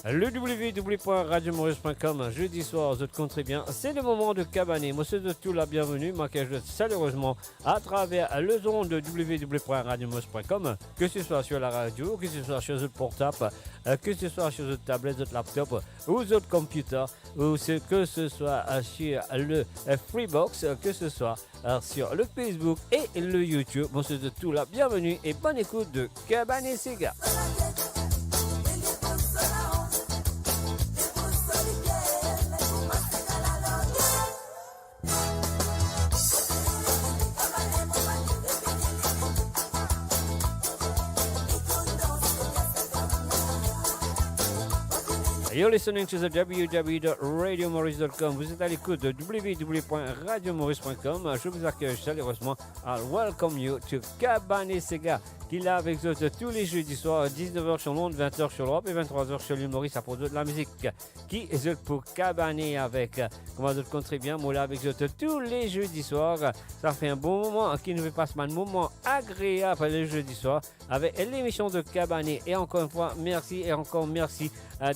Le www.radiomaurice.com, jeudi soir, vous compte très bien. C'est le moment de cabaner. Moi, c'est de tout la bienvenue. Moi, que je chaleureusement à travers le zone de www.radiomaurice.com, que ce soit sur la radio, que ce soit sur votre portable, que ce soit sur votre tablette, votre laptop ou votre computer, ou que ce soit sur le Freebox, que ce soit sur le Facebook et le YouTube. Moi, c'est de tout la bienvenue et bonne écoute de Cabanet Sega. You're listening to the www.radiomaurice.com. Vous êtes à l'écoute de www.radiomaurice.com. Je vous accueille chaleureusement à Welcome You to Cabanet Sega, qui est là avec vous tous les jeudis soirs, 19h sur Londres, 20h sur l'Europe et 23h sur l'île Maurice à produire de la musique. Qui est pour Cabanet avec, comment vous compte très bien, moi là avec vous tous les jeudis soirs. Ça fait un bon moment qui nous fait passer un moment agréable les jeudis soirs avec l'émission de Cabanet. Et encore une fois, merci et encore merci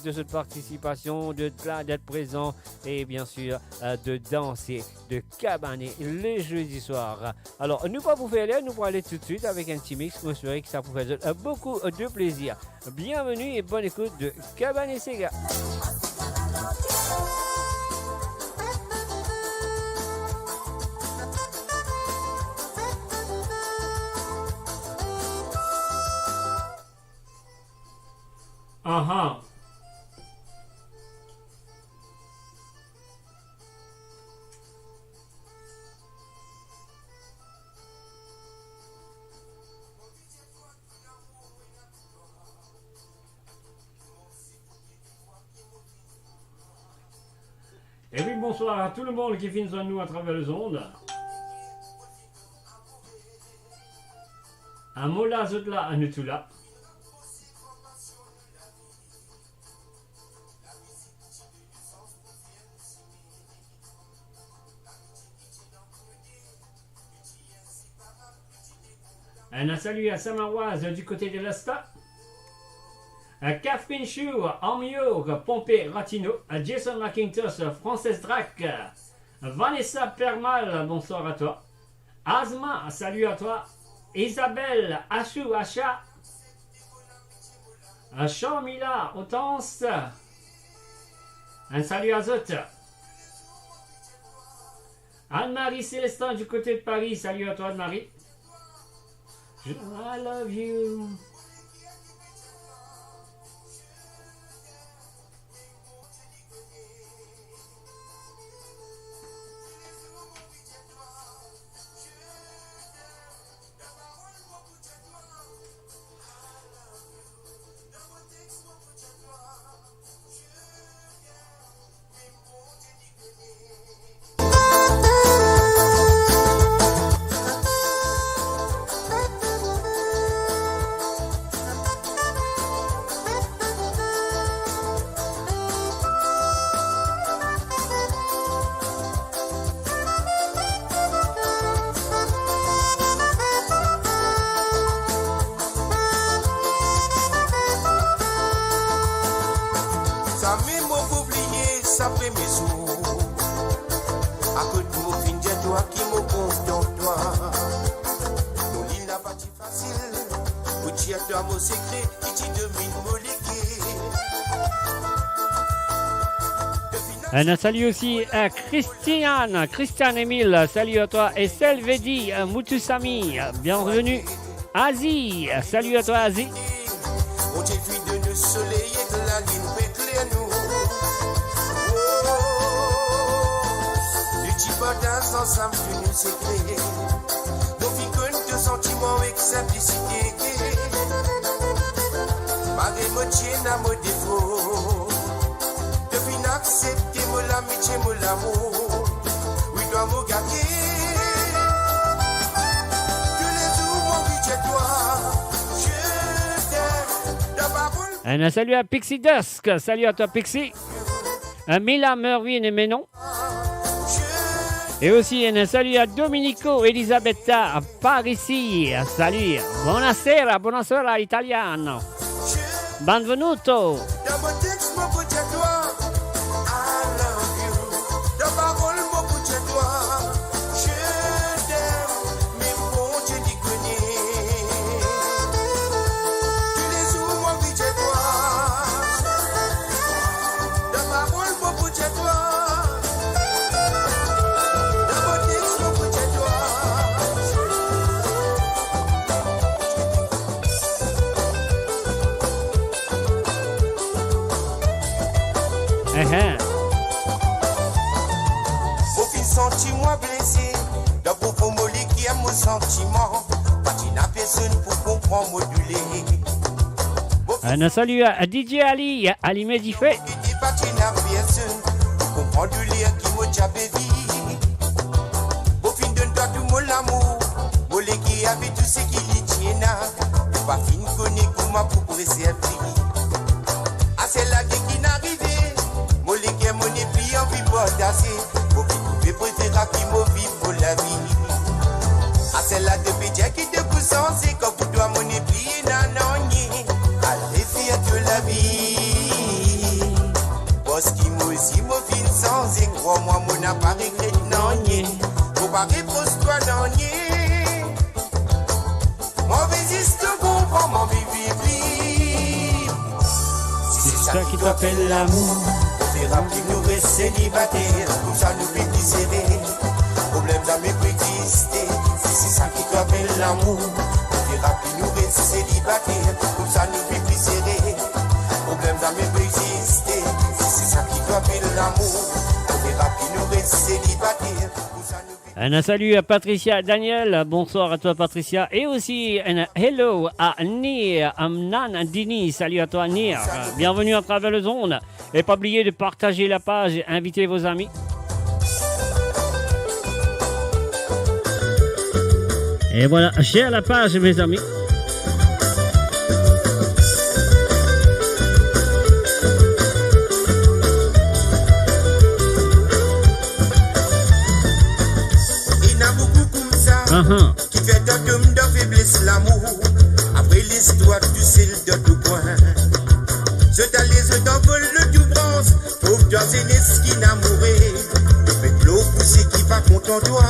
de cette participation, d'être présent et bien sûr de danser, de cabaner les jeudis soirs. Alors, nous pas vous faire aller, nous allons aller tout de suite avec un petit mix. Je suis que ça vous fait beaucoup de plaisir. Bienvenue et bonne écoute de Cabanet Sega. Aha. Et oui, bonsoir à tout le monde qui finit à nous à travers les ondes. Un mot là, là, un tout là. Un salut à Samaroise du côté de l'Asta. Catherine Chou, Amio, Pompé Ratino, Jason McIntosh, Frances Drac, Vanessa Permal, bonsoir à toi. Asma, salut à toi. Isabelle, Achou, Acha, Chamila, Hortense, un salut à Zot. Anne-Marie Célestin du côté de Paris, salut à toi Anne-Marie. I love you. Un salut aussi à Christiane Emile, salut à toi. Et Selvedi Moutusami, bienvenue. Asie, salut à toi Asie. Ensemble tu nous sais créer. Nos vies connent de sentiments avec simplicité. Malgré mon tien à mon défaut, devine accepter mon l'amitié, mon l'amour. Oui, dois me gagner. Tous les jours, mon budget, toi, je t'aime. Un salut à Pixie Dusk, salut à toi Pixie. Mila Mervyn et Ménon. Et aussi un salut à Domenico Elisabetta par ici. Salut. Buonasera italiano. Benvenuto. Dans mon texte, mon bout de toi, I love you. Dans parole, mon bout de toi, je t'aime, mais bon Dieu t'y connaît. Tous les jours, mon bout de toi, dans parole, mon bout de toi, dans mon texte, mon bout de toi. Au fil senti-moi blessé, dans profond mollet qui aime mon sentiment. Pas qu'il n'a personne pour comprendre, moduler. Un salut à DJ Ali, Ali Medifé. Qui dit pas qu'il n'a personne pour comprendre du lien qui m'a déjà bévi. Au fin de toi tout mon amour, mollet qui avait tout ce qui lui tient. Pas fin connaît comment pour préserver. Ah c'est la qui n'arrive. Mollet qui est mon épée en vie pour danser. Pour qu'il trouve préférable qui m'a vie pour la vie. Ah c'est la de pédia qui te pousse en c'est comme pour toi mon épée nanoni. À l'effet de la vie. Parce qu'il m'a aussi m'a vie sans et crois-moi mon appareil non. Faut pas répondre toi non. Mauvais histoire comprend mon vie. C'est ça qui t'appelle l'amour. Rappelez nous rester célibataires, comme ça nous fait plus serrer. Problème ça peut exister, c'est ça qui t'appelle l'amour. Rappelez nous rester célibataires, comme ça nous fait plus serrer. Problème ça peut exister, c'est ça qui t'appelle l'amour. Rappelez nous rester célibataires, comme ça nous fait. Un salut à Patricia Daniel, bonsoir à toi Patricia, et aussi un hello à Nir, Nan Dini, salut à toi Nir, bienvenue à travers le zone, et pas oublier de partager la page et inviter vos amis. Et voilà, share la page mes amis. Qui fait d'homme de faiblesse l'amour. Après l'histoire du ciel de tout coin. Je t'allais, je t'envole le tout bronze. Pauvre toi, c'est qui n'a mouré. Avec l'eau poussée qui va contre toi.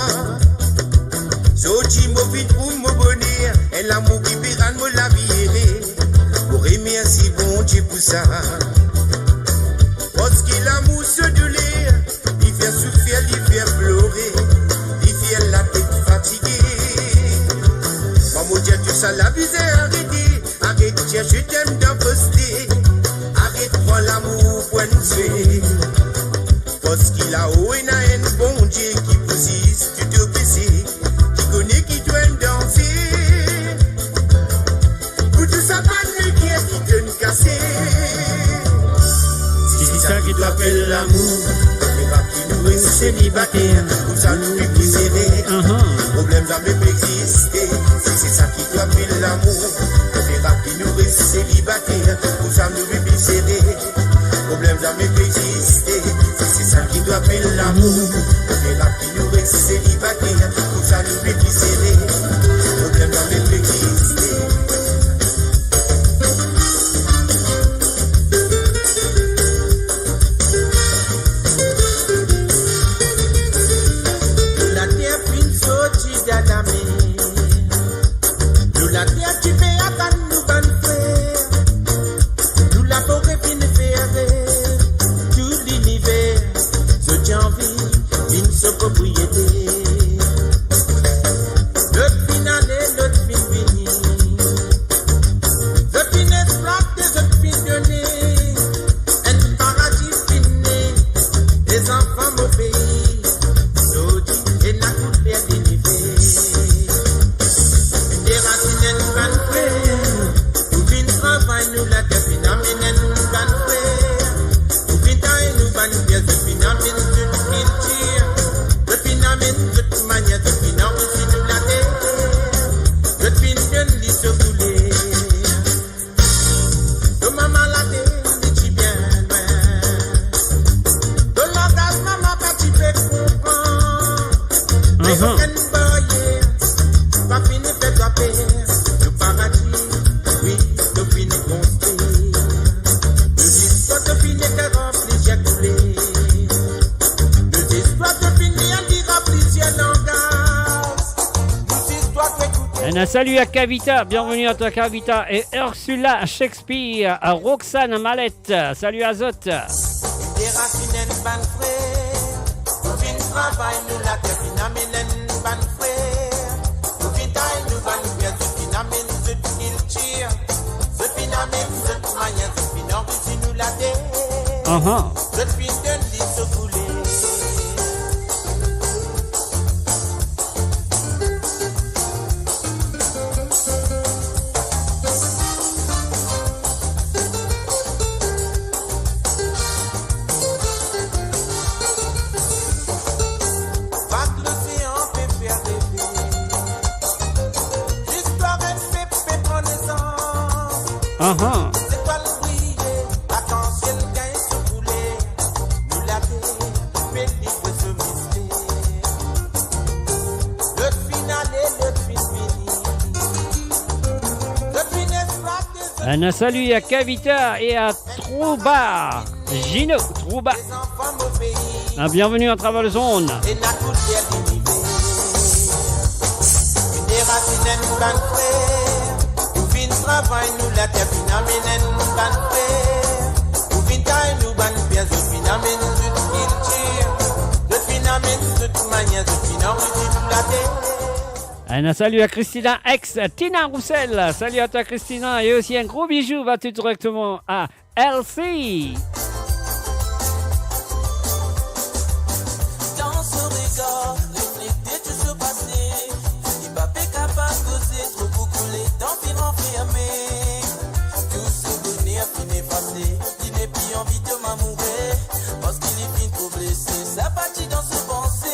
Sorti mon vide pour mon bonheur. Et l'amour qui pérane me la vie. Pour aimer ainsi bon Dieu pour ça. Parce que l'amour se doulait. Il fait souffrir, il fait pleurer. Il fait la tête fatiguée. Maman dit tout ça la vie c'est arrêté. Arrête tiens je t'aime d'imposter. Arrête prends l'amour pour nous. Parce qu'il a haut et n'a un bon Dieu qui pousse tu te baisser. Qui connaît qui doit danser. Pour tout ça pas de qui est qui te nous casser. C'est ça qui t'appelle l'amour. Nous sommes célibataires, comme ça nous fait plus serrer. Problème jamais peut exister, c'est ça qui t'appelle l'amour. On verra que nous restons célibataires, comme ça nous fait plus serrer. Problème jamais peut exister, c'est ça qui t'appelle l'amour. On verra que nous restons célibataires, comme ça nous fait plus serrer. Problème jamais peut exister. Nous la terre qui fait à nous ban frère. Nous la forêt fin faire tout l'univers. Je t'ai envie, Un salut à Kavita, bienvenue à toi Kavita et Ursula Shakespeare, à Roxane Mallette, salut Azot. Un salut à Kavita et à Trouba, Gino, Trouba. Bienvenue à travers le zone. Un salut à Christina X, Tina Roussel. Salut à toi Christina et aussi un gros bijou va tout directement à Elsie. Dans ce regard, refléter tout ce passé. Il va pas capable d'oser trop beaucoup les temps puis renfermer. Tout ce bonheur qui m'est passé, il n'est plus envie de m'amourer. Parce qu'il est fini trop blessé, ça partit dans ce pensée.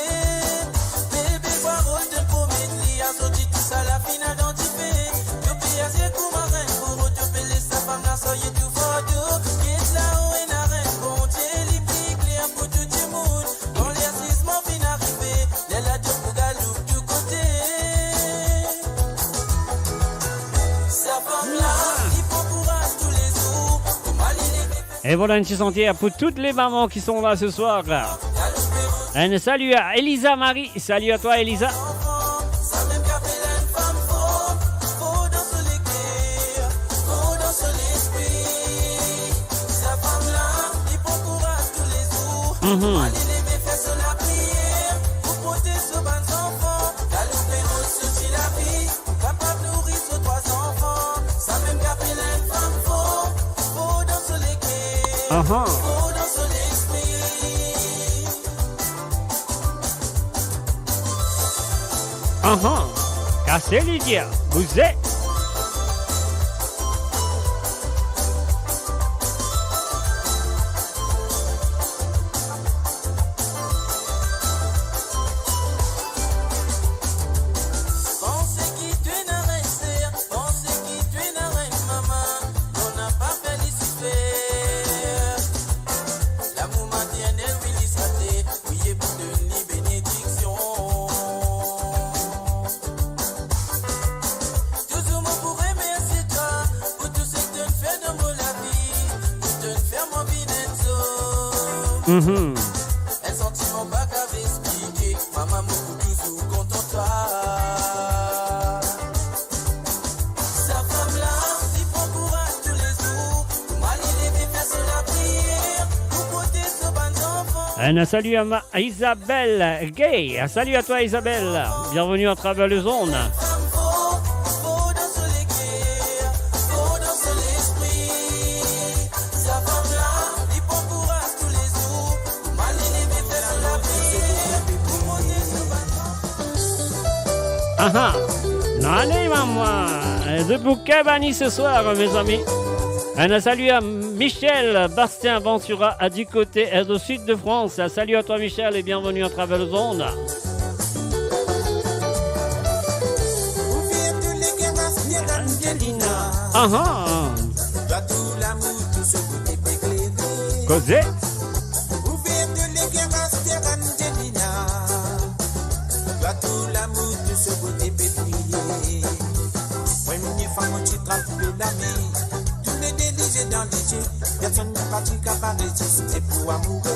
Et voilà une petite entière pour toutes les mamans qui sont là ce soir. Un salut à Elisa Marie. Salut à toi Elisa. Cassez Lydia, vous êtes. Un sentiment pas qu'avait expliqué. Maman m'a toujours content toi. Sa femme là, il prend courage tous les jours. Pour mal il est fait sur la prière. Pour porter ce bon enfant. Un salut à Isabelle Gay. Un salut à toi Isabelle. Bienvenue à travers le zone. Allez maman, de Boucabani ce soir mes amis. Un salut à Michel Bastien Ventura du côté du sud de France. Salut à toi Michel et bienvenue à travers le zone. Cosé. Personne n'a pas dit qu'à pas résister pour amourer.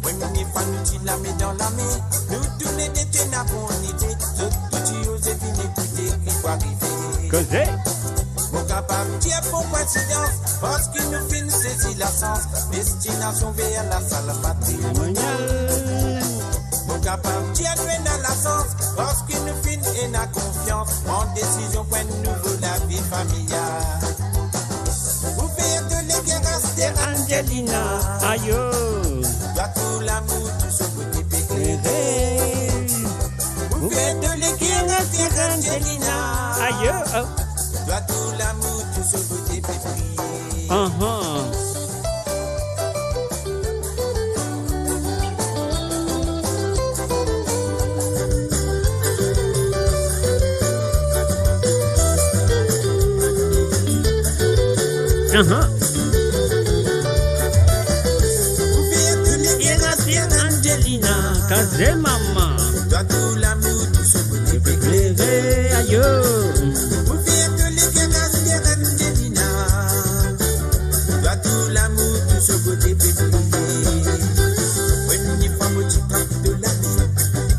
Oui, mais pas nous qui la met dans la main. Nous tous les deux n'avons une idée. Tout qui ose venir écouter. Causé. Mon capable dire pour coïncidence, parce qu'il nous finit saisir la sens, destination vers la salle patrimoniale. Mon capable dire nous dans la sens, parce qu'il nous finit et n'a confiance, en décision pour nous la vie familiale. Vous faites de l'éguerre, c'est Angelina. Aïe. Doit tout l'amour, tout ce côté éclairé. Vous faites de l'éguerre, c'est Angelina. Aïe. Doit tout l'amour, tout ce côté pétrier. Vous faites de l'éguerre, c'est Angelina. Casé, maman. Doit tout l'amour, tout ce côté éclairé. Aïe. Vous faites de l'éguerre, c'est Angelina. Doit tout l'amour, tout ce côté pétrier. When you from a cheap de la vie,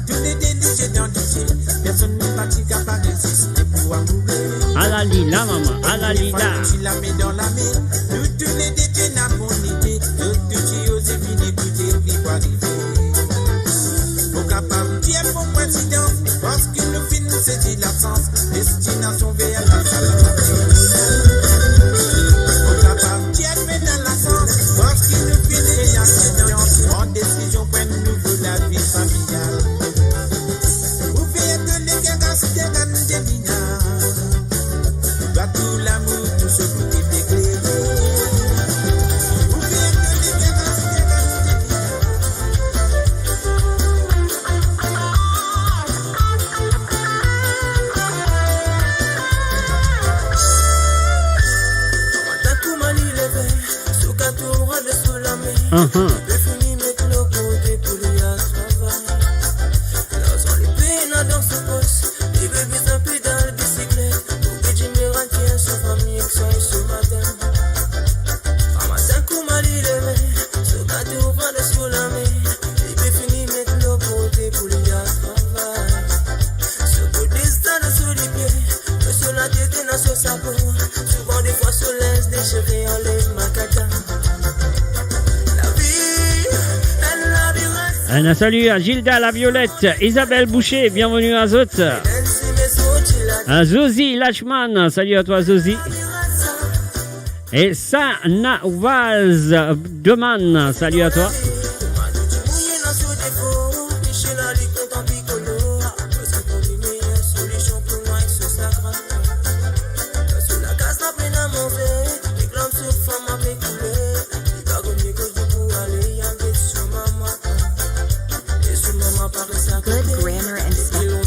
tous les délits dans le ciel. Personne ne pratique à pas résister pour amourer. À la lila, maman. À la lila. Tu la mets dans la main. Nous tous les détenus n'a mon idée. Tout tu oses fini écouter, puis pas arriver. Faut capable dire pour coïncidence, parce qu'il nous finit saisir l'absence. Destination vers la salle. Faut capable dire nous dans la sens, parce qu'il nous finit la confiance. En décision pour nous la vie familiale. Vous faites de l'éguerre, c'est Angelina. Doit tout l'amour, tout ce côté éclairé. Vous faites de l'éguerre, c'est Angelina. Tout mal il est fait, sous quatre mois de sous la main. Je finis mettre le côté pour lui à travail. Là, sans les peines dans ce poste, les bébés un peu dans le bicyclette. Pour que Jimmy rentre sa famille, que ça est ce matin. À matin, coup mal il est fait, sous quatre mois de sous la main. Les bébés finis mettre le côté pour lui à travail. Ce côté stand sous les pieds, monsieur la tête dans ce sapin. Souvent des fois se laisse des cheveux, enlève ma cata. La vie, elle la virage. Un salut à Gilda la Violette, Isabelle Boucher, bienvenue à Zot. À Zozi Lachman, salut à toi Zozi. Et Sana Waz Deman, salut à toi. Good grammar and spelling.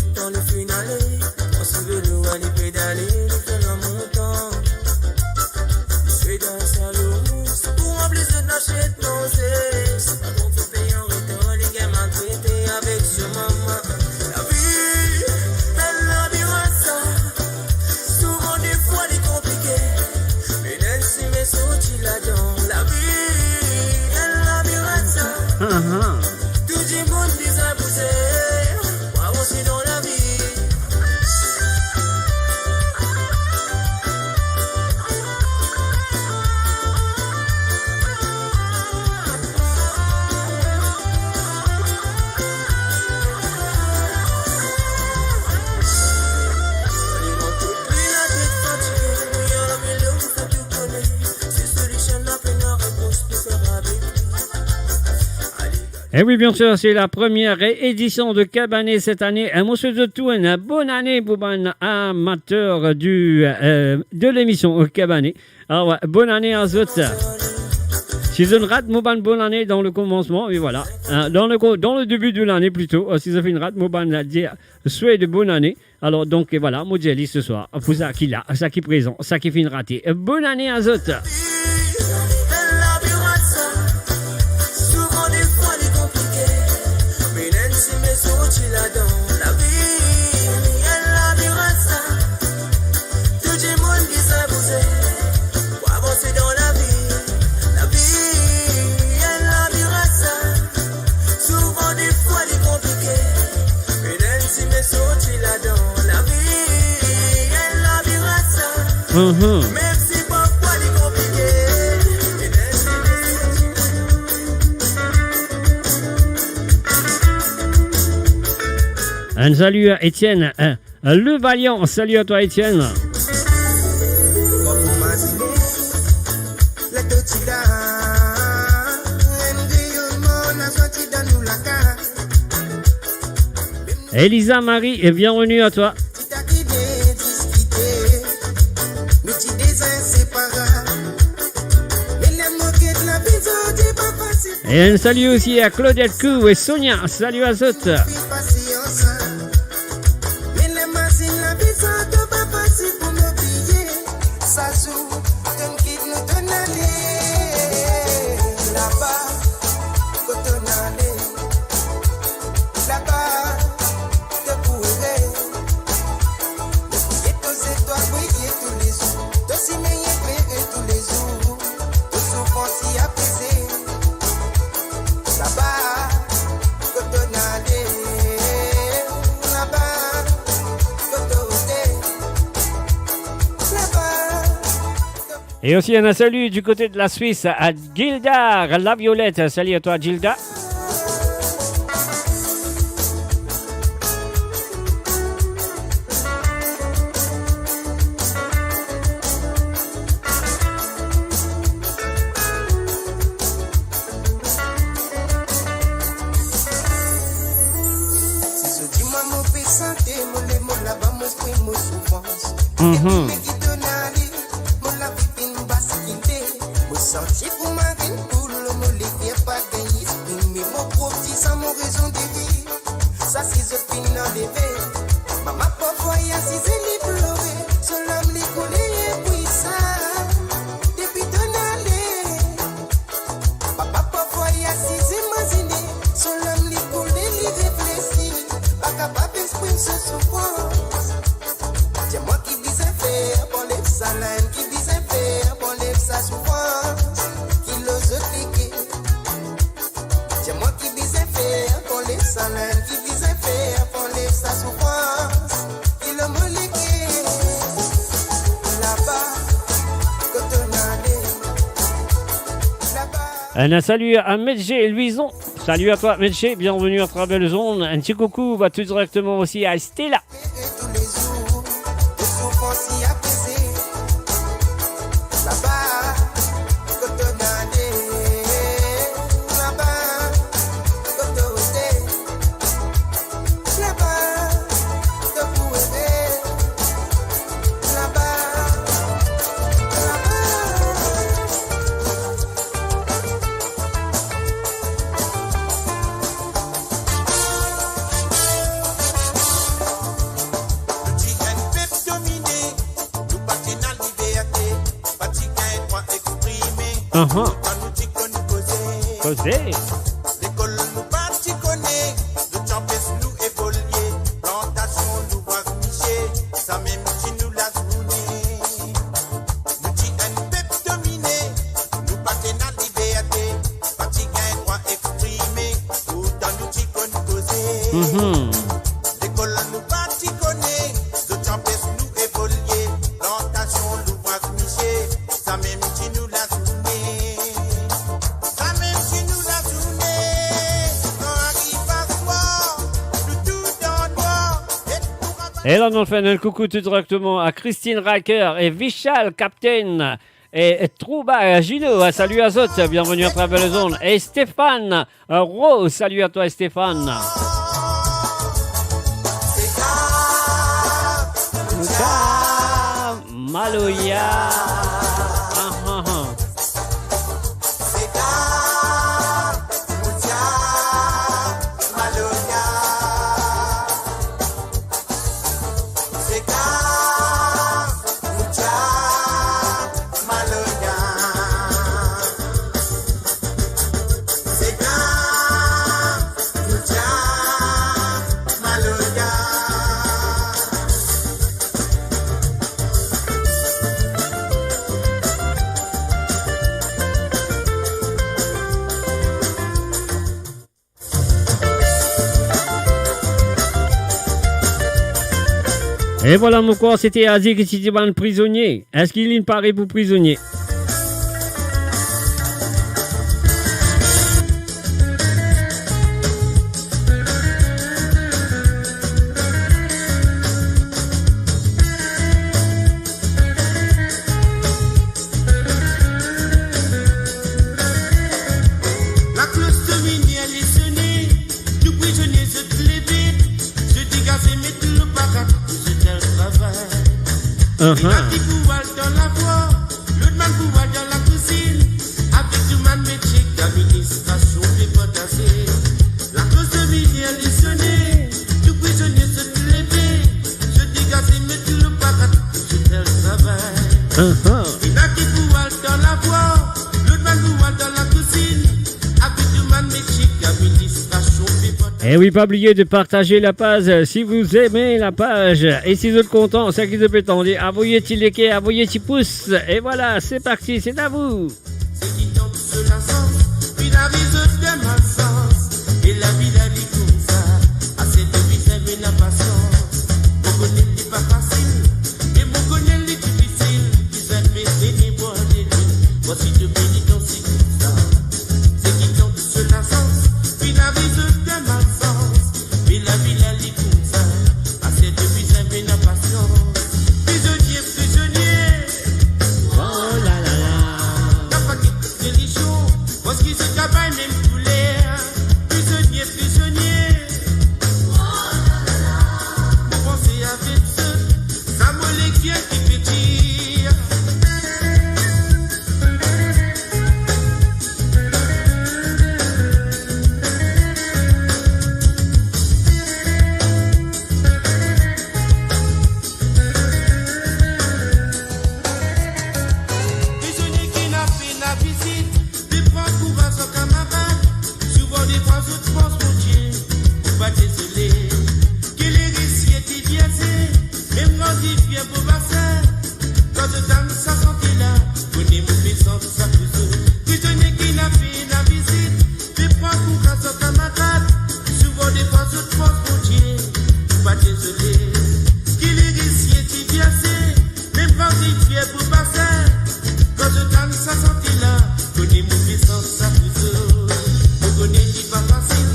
Et oui, bien sûr, c'est la première édition de Cabané cette année. Un mot de tout, une bonne année pour un amateur de l'émission Cabané. Alors, ouais, bonne année à tous. Si je ne rate mon bonne année dans le commencement, et voilà, dans le début de l'année plutôt, si je fais une rate, mon dire souhait de bonne année. Alors, donc, et voilà, mon jelly ce soir, pour ça qui l'a, ça qui est présent, ça qui fait une ratée. Bonne année à tous. Merci beaucoup, les compliqués. Un salut à Étienne, le Valiant. Salut à toi, Étienne. Elisa Marie, et bienvenue à toi. Et un salut aussi à Claudette Cou et Sonia. Salut à toutes. Et aussi un salut du côté de la Suisse à Gilda, la Violette. Salut à toi, Gilda. Un salut à Medjé Luison. Salut à toi Medjé, bienvenue à Travel Zone. Un petit coucou va tout directement aussi à Stella. Causé. Et là, on fait un coucou tout directement à Christine Racker et Vishal Captain et Trouba Gino. Salut à tous, bienvenue à Travel Zone. Et Stéphane Rose, salut à toi Stéphane. Maloya. Et voilà mon corps, c'était Azik et Titiban prisonnier. Est-ce qu'il y paraît pour prisonnier? Il y a qui pouvoir dans la voie, l'autre man pouvoir dans la cuisine. Avec du man métier, l'administration des potassés. La cause de vie est lissonnée, tout prisonnier se lever. Je dis gazé, mais tu le parat, je fais le travail. Il y a qui pouvoir dans la voie, l'autre man pouvoir dans la cuisine. Avec du man métier, l'administration des potassés. Et oui, pas oublier de partager la page si vous aimez la page. Et si vous êtes content, c'est qui se peut t'en dire. Envoyez petit like, envoyez petit pouce. Et voilà, c'est parti, c'est à vous. C'est qui tombe sur la sens, puis la vie se fait mal sens. Et la vie la dit comme ça, assez de vie c'est une impatience. Mon connaît n'est pas facile, et mon connaît n'est difficile. Puis ça fait des bois des nuits, voici de pénitence c'est comme ça. C'est qui tombe sur la sens, puis la vie se fait mal sens. Et la vie la dit comme ça, assez de vie c'est une impatience. Prisonnier, prisonnier. Oh là là là. Parce qu'il se travaille même tous les prisonniers, prisonniers. Vous pensez avec ce, ça me les qui pétille. Prisonnier qui n'a fait la visite. Des fois, courage sans camarade. Souvent, des fois, je pense, mon Dieu, faut pas désolé. Que les récits étaient biaisés. Même quand il vient pour bassin. Quand je donne sa santé là, connais mon puissant, sa pousse. Prisonnier qui n'a fait la visite. Des fois, courage sans camarade. Souvent, des fois, je pense, mon Dieu, faut pas désolé. Que les récits étaient biaisés. Même quand il vient pour bassin. Quand je donne sa santé là, connais mon puissance, sa pousse. Mon connais n'est pas facile,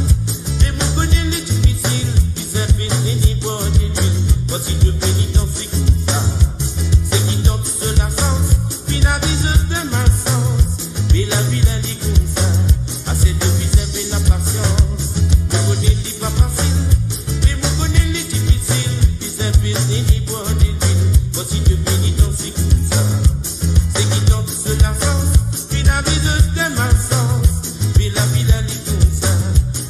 mais mon connais n'est difficile. Il s'est pété ni bon ni l'huile. Voici de pénitence, c'est comme ça. C'est qui tombe sur la sens, puis la vie se fait mal sens. Mais la vie la lit comme ça. Assez de vie, c'est la patience. Mon connais n'est pas facile, mais mon connais n'est difficile. Il s'est pété ni bon ni l'huile. Voici de pénitence, c'est comme ça. C'est qui tombe sur la sens, puis la vie se fait mal sens. Mais la vie la lit comme ça.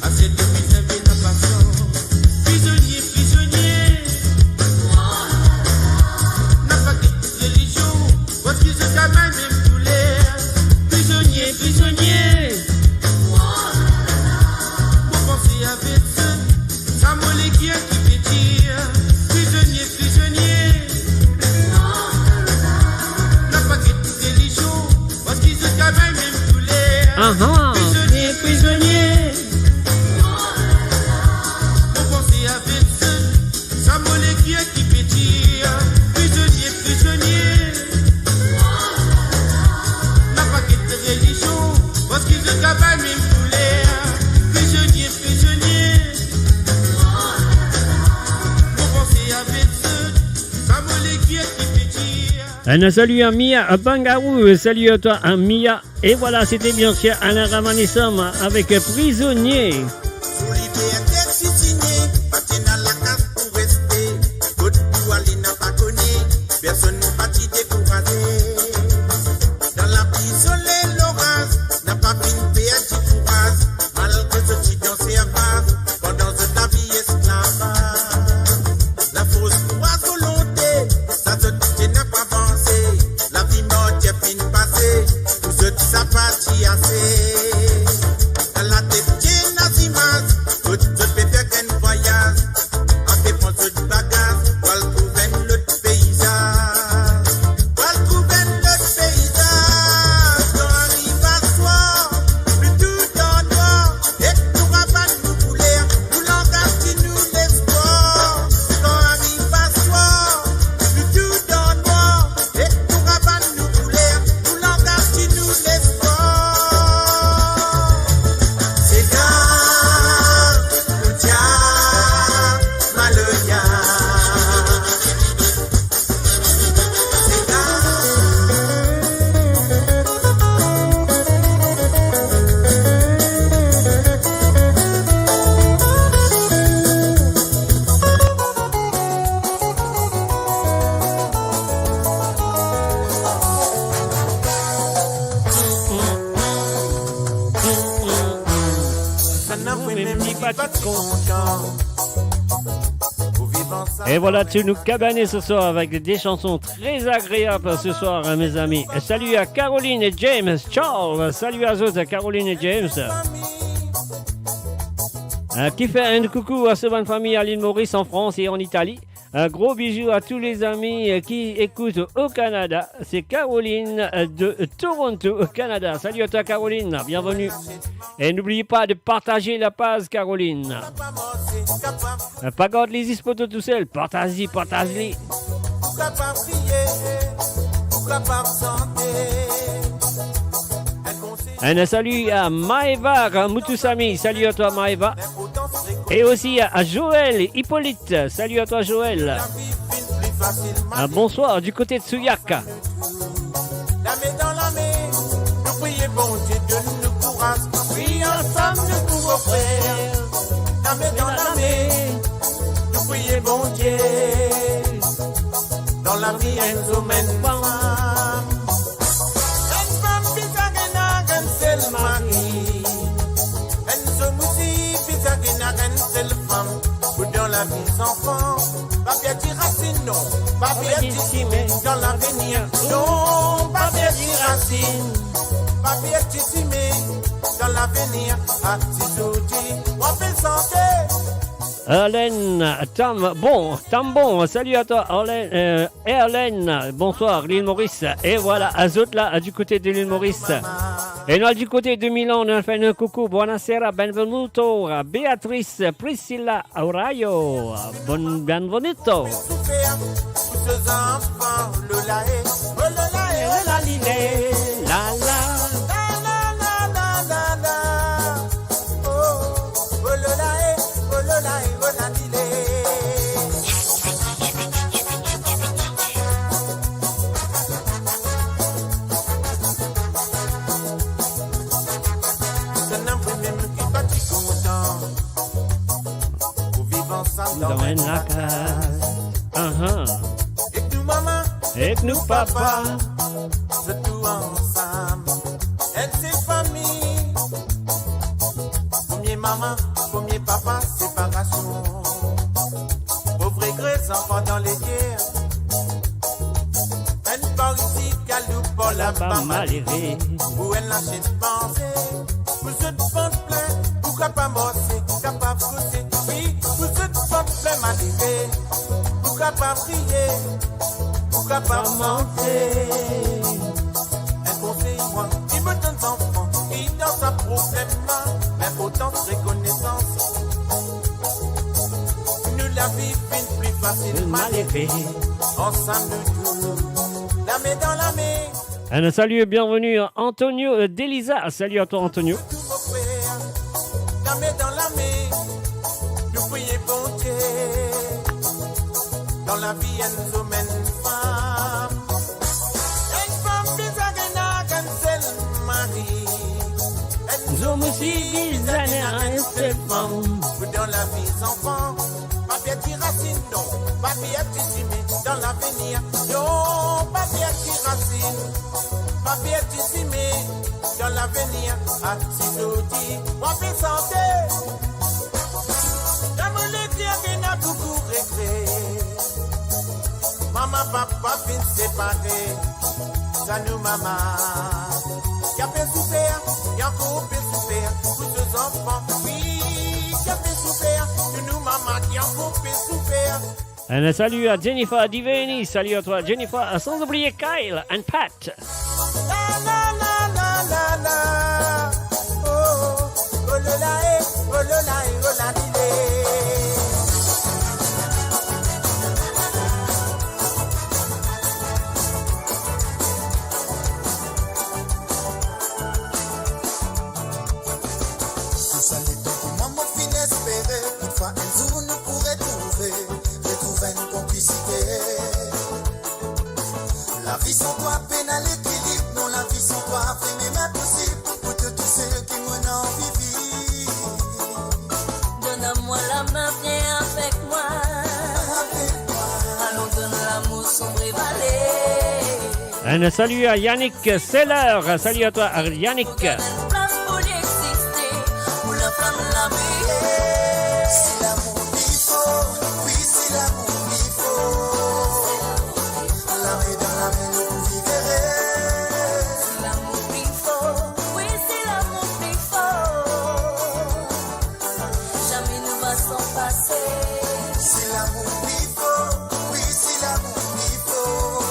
Assez de vie, c'est la patience. Prisonnier, prisonnier. N'a pas de religion, parce que ce gamin même tous les prisonniers, prisonniers. Vous pensez avec ce, ça me les qui pétille. Prisonnier, prisonnier. N'a pas de religion, parce que ce gamin même tous les prisonniers, prisonniers. Vous pensez avec ce, ça me les qui pétille. Prisonnier, prisonnier. N'a pas de religion, parce qu'ils se travaillent même tous les prisonniers, prisonniers. Vous pensez avec ce, ça me les qui pétille. Un salut à Mia, à Bangarou, salut à toi à Mia. Et voilà, c'était bien sûr Alain Ramanissom avec Prisonnier. Sous liberté signé, patin à la case pour rester. Côte pour aller n'a pas connu, personne n'a pas découragé. Dans la prison, les l'orage, n'a pas fini de courage. Malgré ce petit dansé à base, pendant ce ta vie esclavage. La fausse courage volonté, ça se dit n'a pas avancé. La vie morte est fin passée, tout ce qui s'appartient assez. Dans la tête, Nazima. même petit pas content. Et voilà, tu nous cabanes ce soir avec des chansons très agréables ce soir, mes amis. Salut à Caroline et James. Ciao. Salut à eux, Caroline et James. Qui fait un coucou à cette bonne famille à l'île Maurice en France et en Italie. Un gros bisou à tous les amis qui écoutent au Canada. C'est Caroline de Toronto, au Canada. Salut à toi, Caroline. Bienvenue. Et n'oubliez pas de partager la page, Caroline. Pas garde les ispotos tout seul. Partage-les, partage-les. Pourquoi pas prier? Pourquoi pas chanter? Un salut à Maëva Mutusami. Salut à toi, Maëva. Et aussi à Joël Hippolyte. Salut à toi, Joël. Bonsoir du côté de Souyaka. La main dans la main, nous prions bon Dieu, donne-nous courage. Oui, ensemble, nous pouvons faire. La main dans la main, nous prions bon Dieu. Dans la vie, elle nous mène femme. Une femme qui s'agréna, un seul mari. Une femme qui s'agréna, un seul femme. Ou dans la vie, enfant. Pas bien dire racine, non. Pas bien dire dans l'avenir. Non, pas bien dire racine. Pas bien dire dans l'avenir. Ah, si tout dit, on fait santé. Hélène, Tam bon, salut à toi, Hélène, bonsoir, l'île Maurice. Et voilà, Azot là, du côté de l'île Maurice. Et nous, du côté de Milan, on a fait un coucou, buonasera, benvenuto, Beatrice, Priscilla, Auraio, benvenuto. Dans la case. Et nous maman, et nous papa, c'est tout ensemble. Elle c'est famille. Premier maman, premier papa, séparation. Pauvre et gris, enfants dans les guerres. Elle part ici, calou pour la bas malérée. Où elle lâche pensée. Vous êtes pas plein, pourquoi pas bosser, capable de pousser. Oui, vous êtes pas plein maléré. Pourquoi pas prier, pourquoi pas monter. Un conseil, moi, il me donne enfant, il dans sa problème, mais autant de reconnaissance. Nous la vivons plus facile, maléré. Ensemble, nous tous, la main dans la main. Un salut et bienvenue à Antonio d'Elisa. Salut à toi, Antonio. La main dans la main, nous prions bon Dieu. Dans la vie, elle nous mène femme. Une femme bizarre, un seul mari. Nous sommes aussi bizarres, un seul femme. Dans la vie, enfant, pas bien dire racine, non. Pas bien dire dans l'avenir, non. Pas bien dire racine. Pas bien dire dans l'avenir. Ah, si tout dit, on fait santé. Dans mon lecture, il y a beaucoup réglé. Maman, papa, fin séparés. Ça nous, maman. Qui a fait souffrir, qui a encore fait souffrir. Pour ces enfants, oui. Qui a fait souffrir, nous, maman, qui a encore fait souffrir. Un salut à Jennifer Diveni. Salut à toi, Jennifer. Sans oublier Kyle and Pat. La la la la la la. Oh, oh, le la, oh, le la, oh, la, La vie sans toi peine à l'équilibre, non la vie sans toi fait même impossible pour que tous ceux qui m'ont envie. Donne-moi la main, viens avec moi. Allons donner l'amour sombre et vallée. Un salut à Yannick Seller. Salut à toi, Yannick. Place pour y exister, où la flamme la vie. C'est l'amour qu'il faut, oui c'est l'amour qu'il faut. La main dans la main nous vivons. C'est l'amour qu'il faut, oui c'est l'amour qu'il faut. Jamais nous va s'en passer. C'est l'amour qu'il faut, oui c'est l'amour qu'il faut.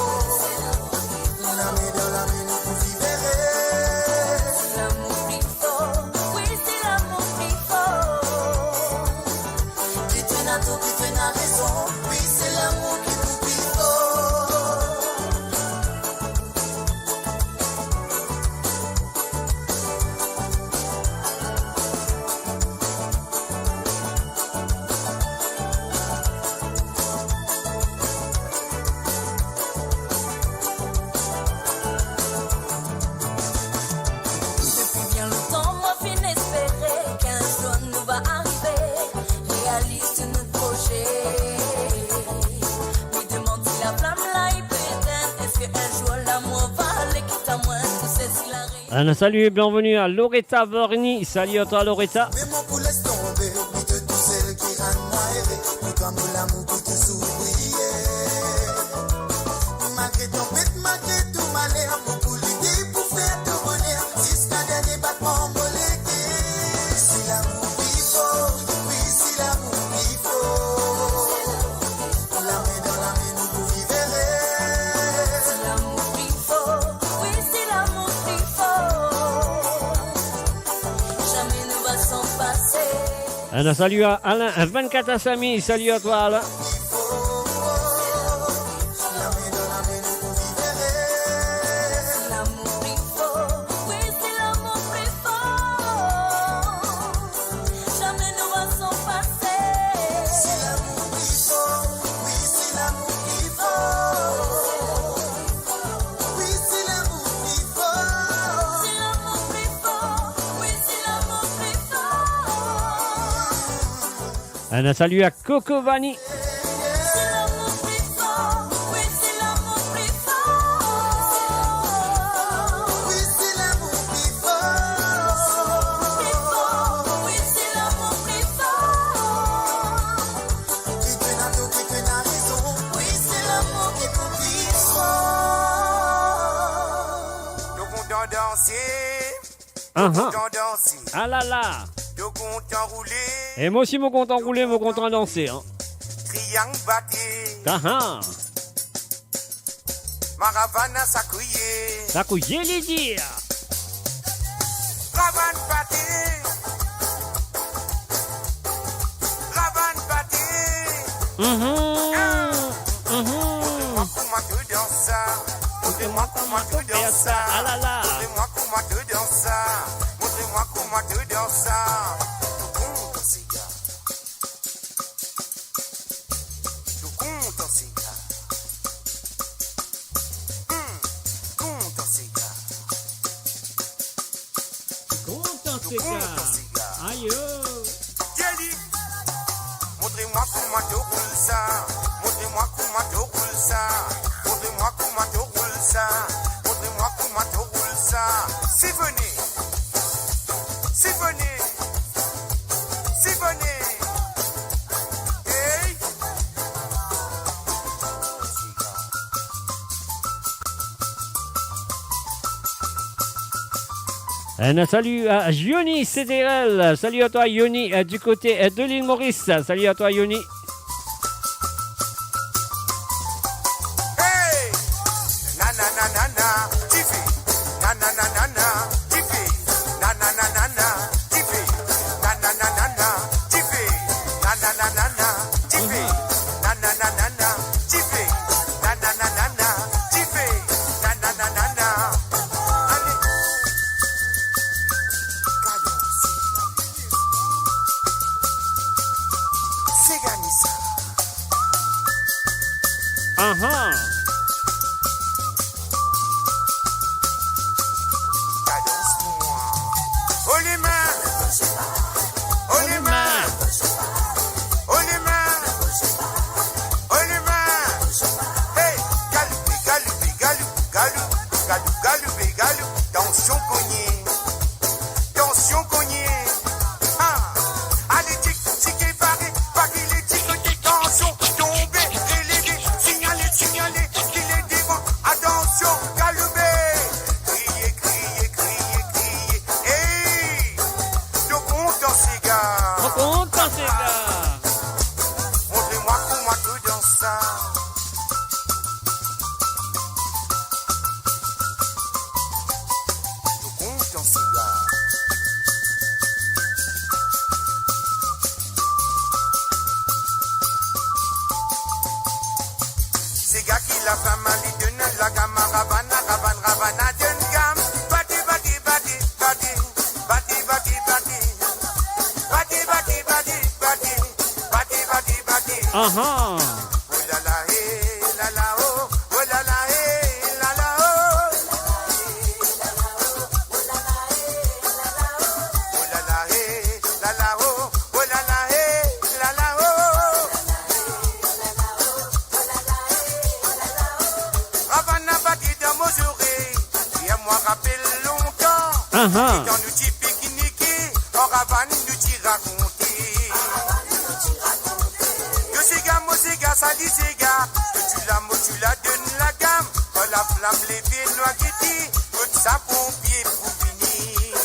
La main dans la main nous vivons. C'est l'amour qu'il faut, oui c'est l'amour qu'il faut. Qui te n'a tout, qui te n'a raison, oui c'est l'amour qu'il faut. Depuis bien longtemps, moi fin espérer qu'un jour nous va arriver, réalise notre projet. Me demande si la flamme là il peut éteindre, est-ce qu'un jour l'amour va aller quitte à moi, tu sais si la Un salut et bienvenue à Loretta Vorni. Salut à toi Loretta. Mais mon poulet laisse tomber, ni de tout celle qui rend moi errer. Pour toi, mon amour, pour te sourire. Malgré ton bête, malgré tout malheur, mon poulet dit pour faire tout bonheur. Jusqu'à dernier battement molégué. C'est l'amour qu'il faut, oui, c'est l'amour qu'il faut. La main dans la main, nous vivons. C'est l'amour qu'il faut, oui c'est l'amour qu'il faut. Jamais nous va s'en passer. Un salut à Alain, un 24 à Samy. Salut à toi Alain. C'est l'amour qu'il faut, oui c'est l'amour qu'il faut. Jamais nous va s'en passer. C'est l'amour qu'il faut, oui, c'est l'amour qu'il faut. Oui, c'est l'amour qu'il faut. C'est l'amour qu'il faut, oui c'est l'amour qu'il faut. Un salut à Coco Vanni. C'est l'amour qu'il faut, oui c'est l'amour qu'il faut. Oui, c'est l'amour qu'il faut. Oui c'est l'amour qu'il faut. Qui te n'a tout, qui te n'a raison. Oui c'est l'amour qu'il faut. Nous comptons danser, Ah nous comptons danser, ah là là. nous comptons rouler, Et moi aussi, mon content rouler, mon content danser. Hein. triangle batté, Ah ah. maravana s'accouiller, Ça couille les dire. ravane batté, ravane batté. Montrez-moi comment tu danses ça. Montrez-moi comment tu danses ça. Ah là là. Montrez-moi comment tu danses ça. Montrez-moi comment tu danses ça. Tout compte en cigare. Tout compte en cigare. Compte en cigare. Content Tout compte en cigare. Aïe. Jelly. Montrez-moi comment tu roules ça. Montrez-moi comment tu roules ça. Montrez-moi comment tu roules ça. Montrez-moi comment tu roules ça. Si venez. Si venez. Si venez. Hey. Un salut à Yoni CDL. Salut à toi Yoni du côté de l'île Maurice. Salut à toi Yoni. Hey. Na na na na na. Tiffy. Na na na na na. Tiffy. Na na na na na. Tiffy. Na na na na na. Tiffy. Na na na na na. Tiffy. Na na na na na. Tiffy. Na na na na na. Tiffy. Na na na na na. Allez. Cadence. C'est gagné ça. Ah ah. Cadence pour moi. Oh les mains. Oh les mains. Oh les mains. Oh les mains. Hey, galopé, galopé, galopé, galopé, galopé, galopé, galopé. Tension cognée. Tension cognée. Ah. la femme ali donne la gamme Ravana, Ravana, Ravana, donne gamme. Bati, bati, bati, bati, bati, bati, bati. Bati, bati, bati, bati, bati, bati, bati. Aha. Oh la la, eh, la la, oh. Oh la la, eh, la la, oh. Oh la la, eh, la la, oh. Oh la la, eh, la la, oh. Ravana bati dans mon oreille, et moi rappelle longtemps. Aha. Dans nous t'y pique-niquer, en Ravane nous t'y raconter. Que c'est gars, moi c'est gars, ça dit c'est gars. Que tu la mo, tu la donnes la gamme. Quand la flamme levée, noix qui dit, que ça pompier pour finir.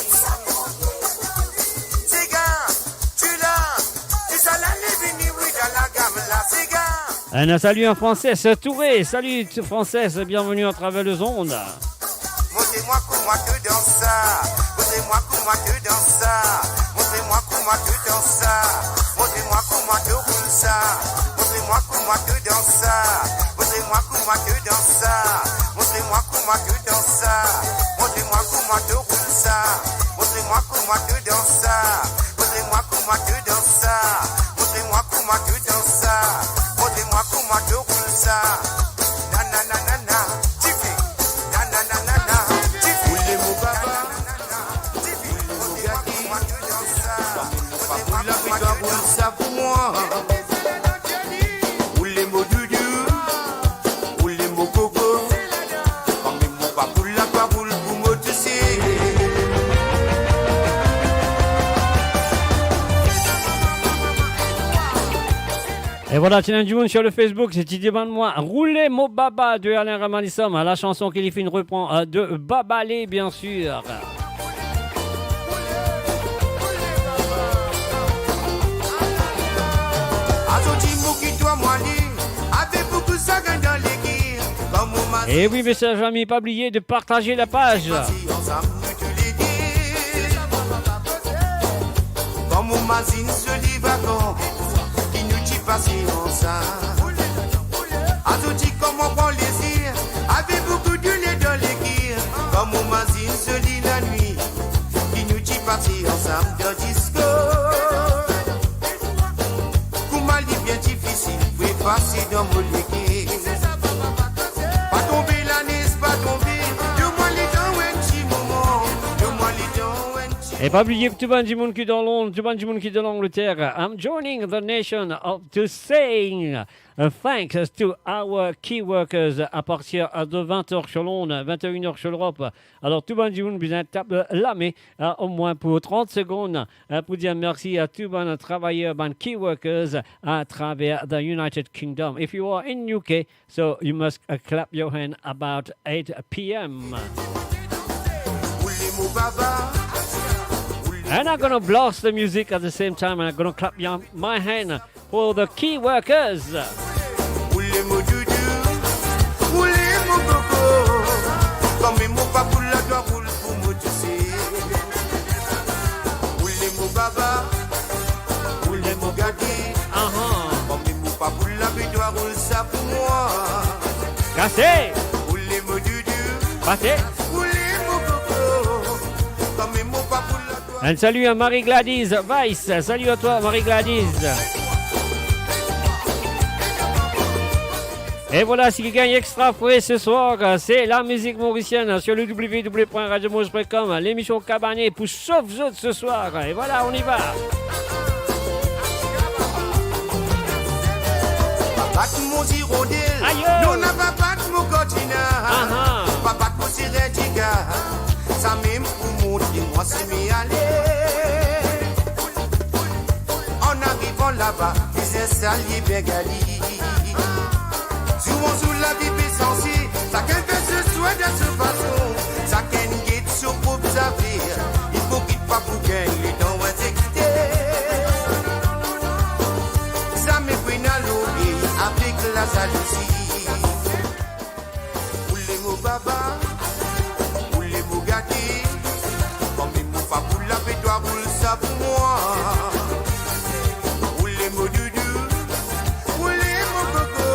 C'est gars, tu l'as, et ça l'a levé, oui, dans la gamme là, c'est gars. Un salut en français, c'est Touré. Salut française, bienvenue à travers les ondes. Montrez-moi comment tu danses ça. Montrez-moi comment tu danses ça. Montrez-moi comment tu danses ça. Montrez-moi comment tu roules ça. Montrez-moi comment tu danses ça. Montrez-moi comment tu danses ça. Montrez-moi comment tu danses ça. Montrez-moi comment tu roules ça. Montrez-moi comment tu danses ça. Montrez-moi comment tu danses ça. Montrez-moi comment tu danses ça. Montrez-moi comment tu roules ça. Na na na na na. Tiffy. Na na na na na. Tiffy. Oulé mon baba. Tiffy. Montrez-moi comment tu danses ça. Montrez-moi comment tu danses ça pour moi. Oulé mon doudou. Oulé mon coco. Comme mon papou la papoule pour me tousser. Et voilà, Challenge du Monde sur le Facebook, c'est Didier Ban-Moi. Roulez mon baba de Alain Ramalissam. La chanson qu'il fait une reprend de Babalé, bien sûr. Et oui, mes chers amis, pas oublier de partager la page. Comme on mazine se livre qui nous dit passer ensemble. Azouti comme on prend plaisir, avec beaucoup de lait dans les guirs. Comme on mazine se lit la nuit, qui nous dit passer ensemble de disco. Koumal dit bien difficile, vous passer dans mon légué. Pas tomber la n'est pas tomber, de moi les dents un petit moment, de moi les dents un petit. Et pas oublier que tout le monde du monde qui est dans Londres, tout le monde du monde qui est de l'Angleterre. I'm joining the nation to saying thanks to our key workers à partir de 20h sur Londres, 21h sur l'Europe. Alors tout le monde du monde besoin de taper la main au moins pour 30 secondes pour dire merci à tous les travailleurs, les key workers à travers the United Kingdom. If you are in UK, so you must clap your hand about 8 p.m. And I'm going to blast the music at the same time, and I'm going to clap my hand for the key workers. Cassé. Passé. Un salut à Marie-Gladys Weiss. Salut à toi, Marie-Gladys. Et voilà, ce qui gagne extra frais ce soir, c'est la musique mauricienne sur le www.radiomauge.com. L'émission Cabanet pour sauf autres ce soir. Et voilà, on y va. Battre mon hirondelle, non n'a pas battre mon continent, pas battre mon sirédiga, ça même pour montrer moi c'est m'y aller. En arrivant là-bas, ils installent Bégali. Souvent sous la vie essentielle, ça qu'elle fait ce souhait de cette façon, ça qu'elle guide sur pour observer, il faut qu'il pas pour gagner dans l'exécuter. Ça me prend à l'oubli avec la jalousie. Oulé mon baba, oulé mon gâté, comme il m'a pas pour la paix, toi roule ça pour moi. Oulé mon doudou, oulé mon coco,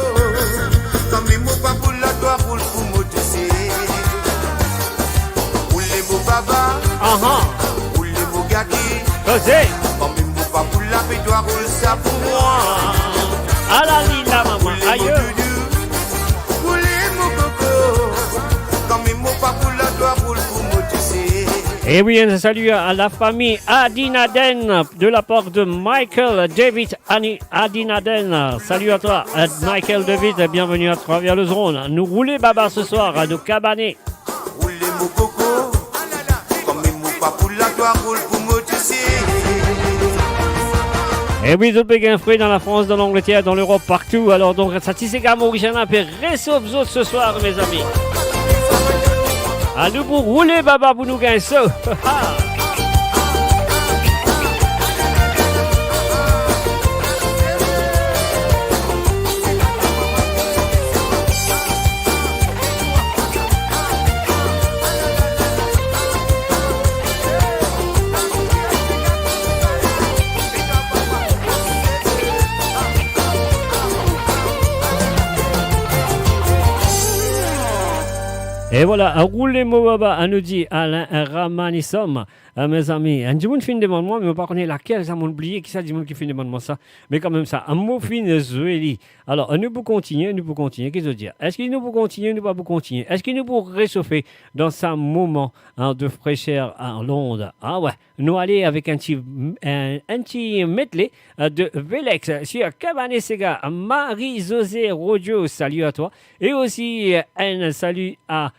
comme il m'a pas pour la Causez. Quand même mon pas pour la paix, doit rouler ça pour moi. À la ligne, la maman. Aïe. Rouler mon coco. Quand même mon pas pour la doit rouler pour moi, tu sais. Et oui, un salut à la famille Adinaden de la part de Michael David Adinaden. Salut à toi, Michael David, bienvenue à travers le zone. Nous roulons baba ce soir à de Cabanet. Roulez mon coco, comme mon pas pour la doit rouler pour moi, tu sais. Et oui, je peux fruit dans la France, dans l'Angleterre, dans l'Europe, partout. Alors donc, ça tisse gamme original, puis réchauffe vous autres ce soir, mes amis. À nous pour rouler baba pour nous gagner ça. Et voilà, roulez Mobaba, à nous dit Alain Ramanissom, mes amis. Un monde fait une demande, moi, mais je ne sais pas laquelle, ça m'a oublié, qui ça dit qui fait une demande, moi, ça. Mais quand même, ça, un mot fin Zueli. Alors, nous pouvons continuer, qu'est-ce que je veux dire? Est-ce qu'il nous peut continuer, nous pas pour continuer? Est-ce qu'il nous peut réchauffer dans ce moment de fraîcheur en Londres? Ah ouais, nous aller avec un petit medley de Velex sur Cabanet Sega, Marie-Josée Rodio, salut à toi. Et aussi, un salut à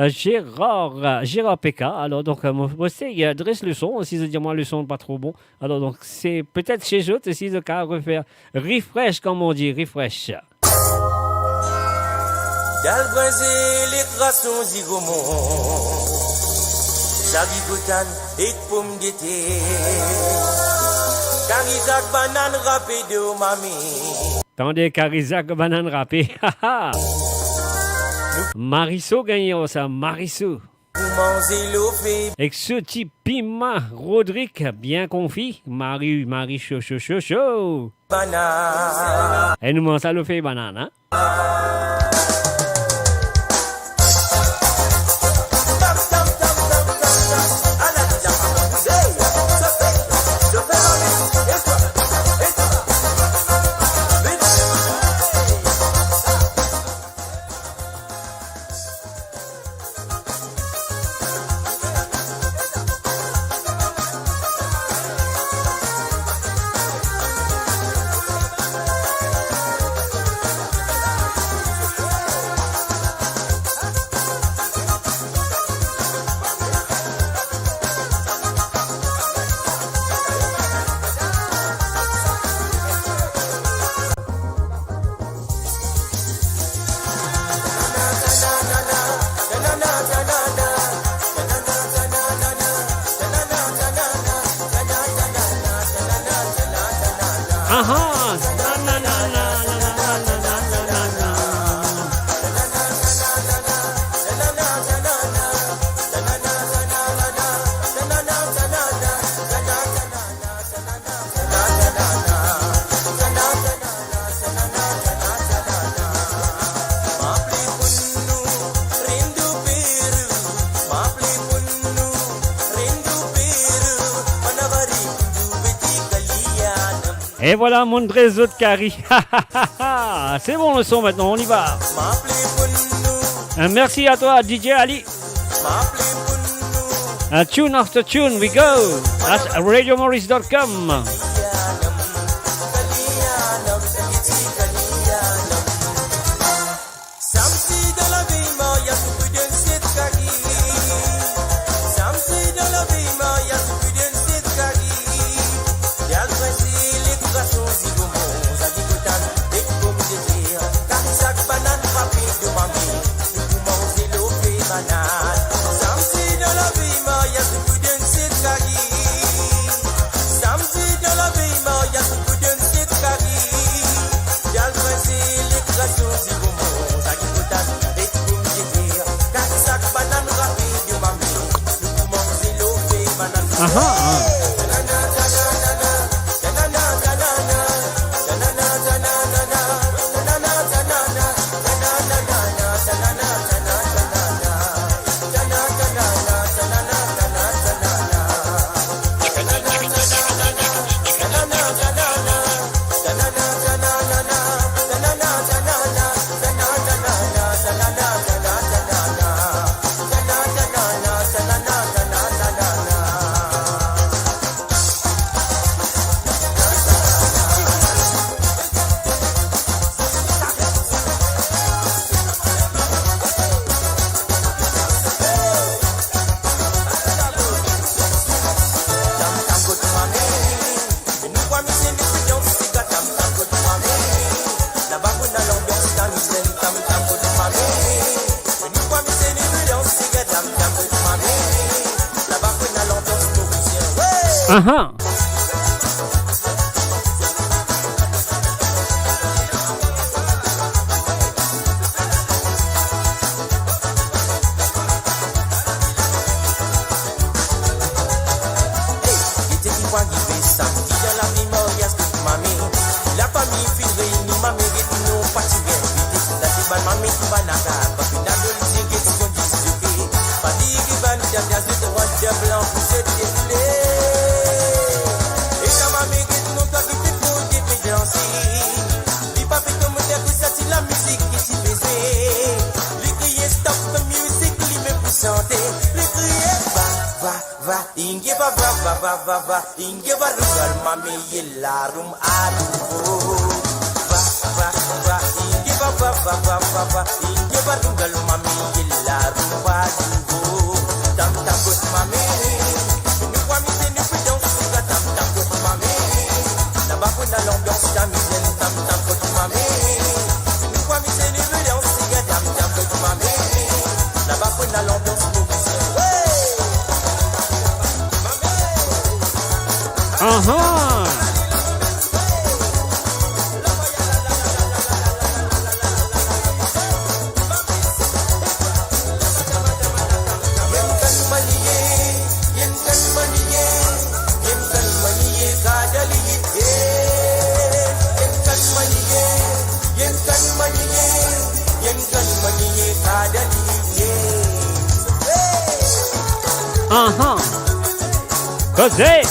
Gérard PK. Alors donc moi il adresse le son, si je dis moi le son pas trop bon. Alors donc c'est peut-être chez eux si je cas refaire refresh comme on dit, refresh. Dal Brésil les crasons zigomon Jagi Goutan et pomme d'été Carizak banane râpé de mami Tendez Carizak banane râpé. Mariso gagnant ça, Mariso. Avec ce petit piment, Rodrigue, bien confit. Marie chaud. Banane. Et nous mange ça le fait banane, hein? Et voilà mon réseau de Cari. C'est bon le son maintenant, on y va. Merci à toi DJ Ali. Tune after tune, we go at radiomaurice.com. Aha. Inge va rugal mami yelarum aduvo va inge va inge va rugal mami yelarum aduvo tam tam good mami nu kwa mi se ni pidon suga tam tam good mami na ba kuna l'ambiance tam tam good mami nu kwa mi se ni pidon suga tam tam good mami na ba kuna l'ambiance Aha. Aha. Jose.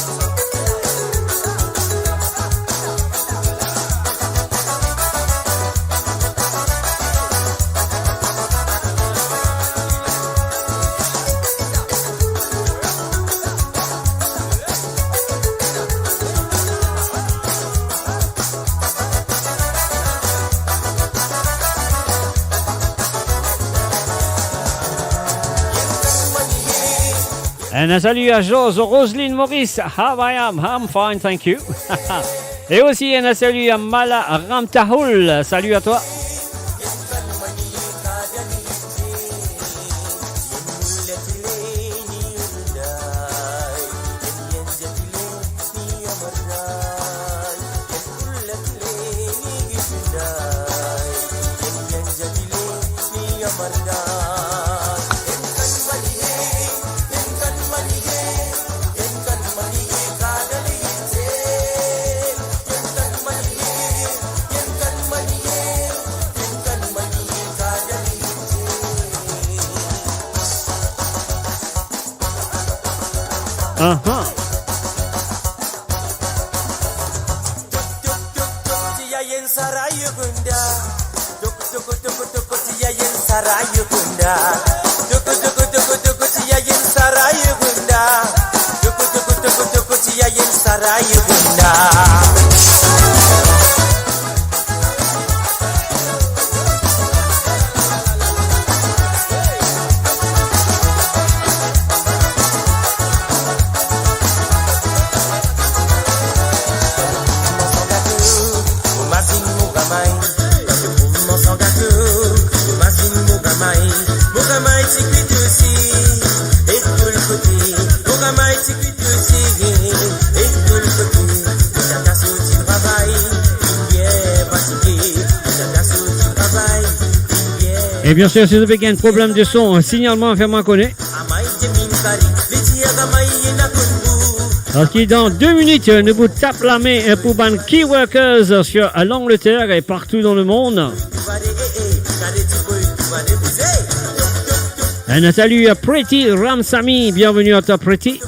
And un salut à Jose, Roselyne Maurice. How I am, I'm fine, thank you. Et aussi un salut à Mala Ramtahoul. Salut à toi. Uh-huh. Et bien sûr, si vous avez un problème de son, signalement, fais-moi connaître. Parce que dans 2 minutes, nous vous tape la main pour ban Key Workers sur l'Angleterre et partout dans le monde. Un salut à Pretty Ramsamy, bienvenue à toi Pretty.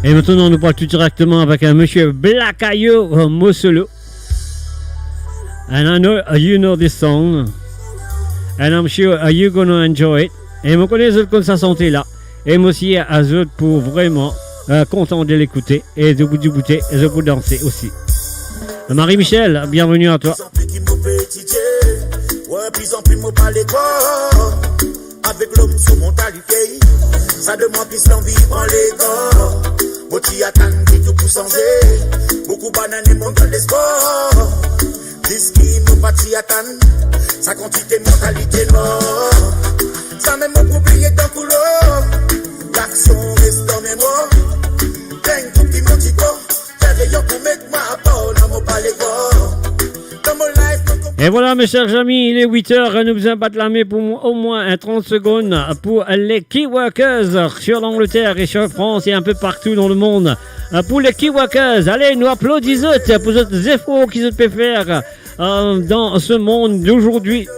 Et maintenant, nous parlons tout directement avec un monsieur Black Ayo Mosolo. And I know you know this song. And I'm sure you're going to enjoy it. Et je connais comme ça santé là. Et moi aussi à eux pour vraiment content de l'écouter et de vous dégoûter et de vous danser aussi. Marie-Michel, bienvenue à toi. Avec l'homme sur mon talifié, ça demande plus l'envie en les corps. Boti attend qui tout pour changer. Beaucoup bananes et mon dans les sports. Disque mon parti attend. Sa quantité mentalité mort. Ça même mon oublié dans le couloir. L'action reste dans mes mots. T'es tout qui m'ont dit quoi. J'ai pour mettre ma part dans mon palais corps. Dans mon life. Et voilà mes chers amis, il est 8h, nous vous battre la main pour au moins 30 secondes pour les Keyworkers sur l'Angleterre et sur France et un peu partout dans le monde. Pour les Keyworkers, allez, nous applaudissons pour les efforts qu'ils peuvent faire dans ce monde d'aujourd'hui.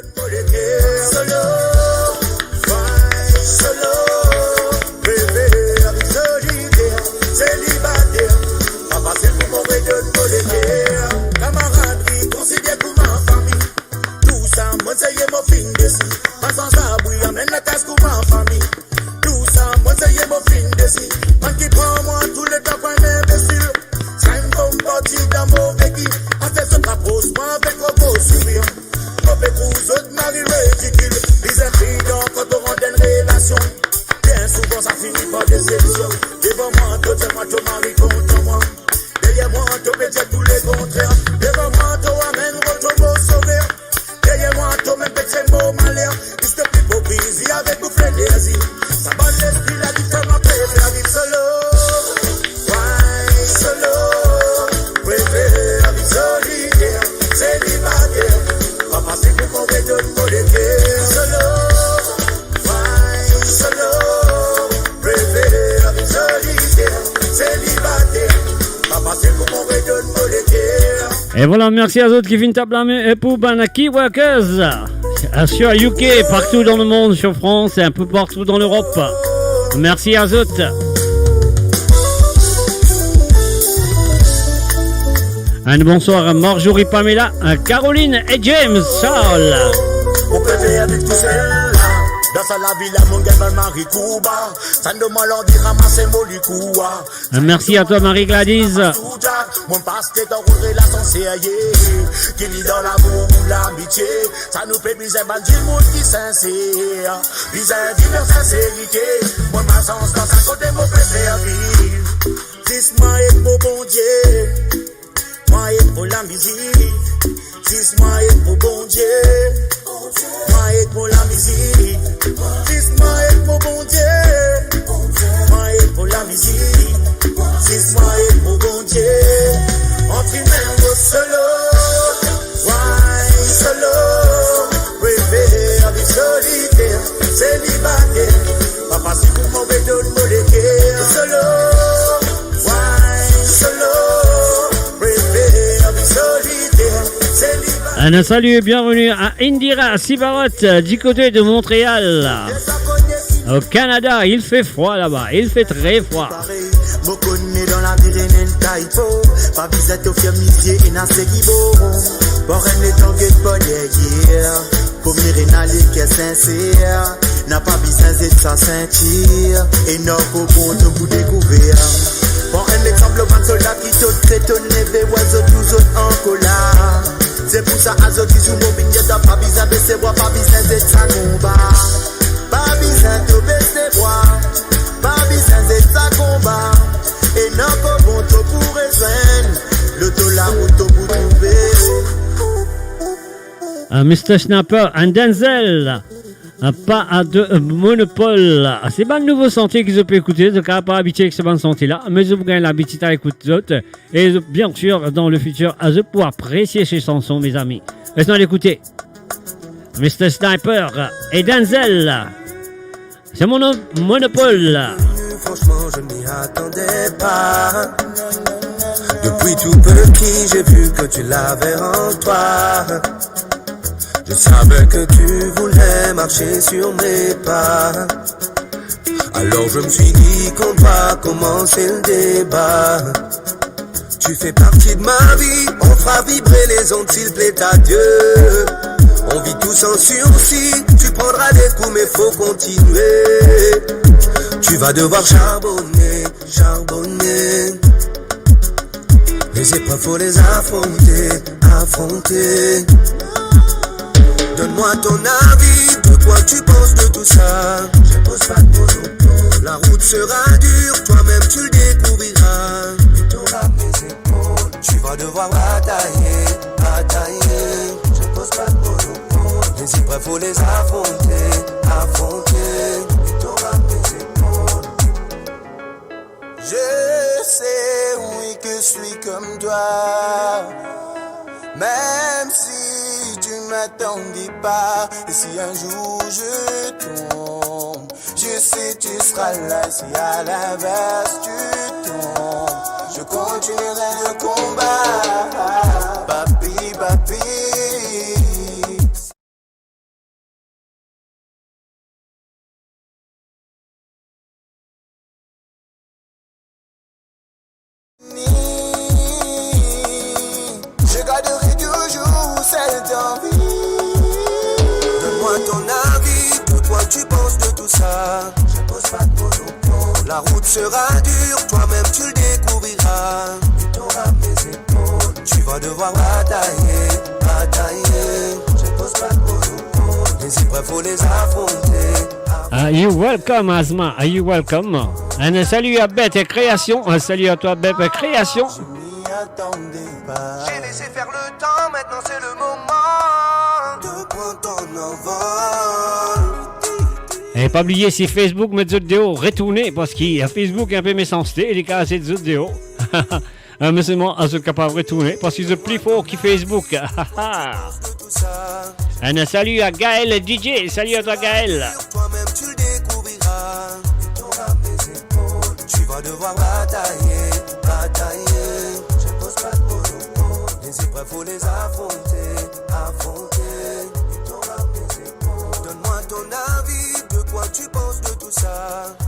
Et voilà, merci à autres qui viennent taper la main et pour Banaki Workers sur UK, partout dans le monde, sur France et un peu partout dans l'Europe. Merci à autres. Un bonsoir à Marjorie, Pamela, à Caroline et James Charles. Merci à toi Marie Gladys. Mon pasteur dans une relation sérieuse qui lit dans l'amour ou l'amitié. Ça nous fait bizarre, mal du monde qui sincère. Bizarre, dit leur sincérité. Moi, ma chance dans sa côté, mon préféré. Dis-moi et pour bon Dieu. Moi et pour la musique. Dis-moi et pour bon Dieu. Moi et pour la musique. Dis-moi et pour bon Dieu. Moi et pour la musique. Dis-moi et pour bon Dieu. Entre humains solo, why solo, rêver avec solitaire, célibataire, papa si vous m'avez donné mon cœur. Solo, why solo, rêver avec solitaire, célibataire. Un salut et bienvenue à Indira Sibarat du côté de Montréal. Au Canada, il fait froid là-bas, il fait très froid. Beaucoup dans la Pyrénées, le Taïpo, pas visite au fiamisier et n'a c'est qui beau. Pour un étant que pas derrière, pour Mirena les qui est sincère, n'a pas besoin de sa ceinture, et n'a pas bon de vous découvrir. Pour un exemple, un soldat qui saute, c'est un neve, oiseau, tous autres en colère. C'est pour ça, à autres qui sont mobiles, y'a pas besoin de se voir, pas besoin de sa combat. Pas besoin de baisser bois, pas besoin de sa combat. Et non, bon, tout pour rejoindre le dollar ou tout pour trouver. Mr. Snapper, un Denzel, pas à de monopole. C'est pas le nouveau sentier que je peux écouter, je ne suis pas habitué avec ce bon sentier-là, mais je vous gagne l'habitude à écouter d'autres. Et bien sûr, dans le futur, je peux apprécier ces chansons, mes amis. Laissez-nous l'écouter. Mr. Sniper et Denzel, c'est mon monopole. Franchement, je m'y attendais pas. Depuis tout petit, j'ai vu que tu l'avais en toi. Je savais que tu voulais marcher sur mes pas. Alors je me suis dit qu'on doit commencer le débat. Tu fais partie de ma vie, on fera vibrer les ondes s'il plaît à Dieu. On vit tous en sursis, tu prendras des coups mais faut continuer. Tu vas devoir charbonner, charbonner. Les épreuves faut les affronter, affronter. Donne-moi ton avis, de quoi tu penses de tout ça. Je pose pas de mots. La route sera dure, toi-même tu le découvriras. Tu auras mes épaules, tu vas devoir batailler, batailler. Je pose pas de mots. Les épreuves faut les affronter, affronter. Tu auras mes épaules. Je sais, oui, que je suis comme toi. Même si tu m'attendais pas. Et si un jour je tombe, je sais tu seras là. Si à l'inverse tu tombes, je continuerai le combat. Papi, papi. Je garderai toujours cette envie. Donne-moi ton avis, de quoi tu penses de tout ça. Je pose pas de mots. La route sera dure, toi-même tu le découvriras. Tu auras mes épaules, tu vas devoir batailler, batailler. Je pose pas de mots. Les épreuves faut les affronter. Are you welcome, Asma? Are you welcome? Un salut à Bête Création. Un salut à toi, Bête Création. Je m'y attendais pas. J'ai laissé faire le temps, maintenant c'est le moment de prendre ton envol. Et pas oublier si Facebook met des vidéos retournées parce qu'il y a Facebook un peu méchanceté, il est cassé des vidéos. Mais c'est moi, je suis capable de retourner parce qu'ils sont plus forts que Facebook. Un salut à Gaël DJ, salut à toi Gaël. Toi-même tu le découvriras. Tu auras mes épaules, tu vas devoir batailler, batailler. Je pose pas de mots. Les épreuves faut les affronter, affronter. Tu auras mes épaules. Donne-moi ton avis, de quoi tu penses de tout ça.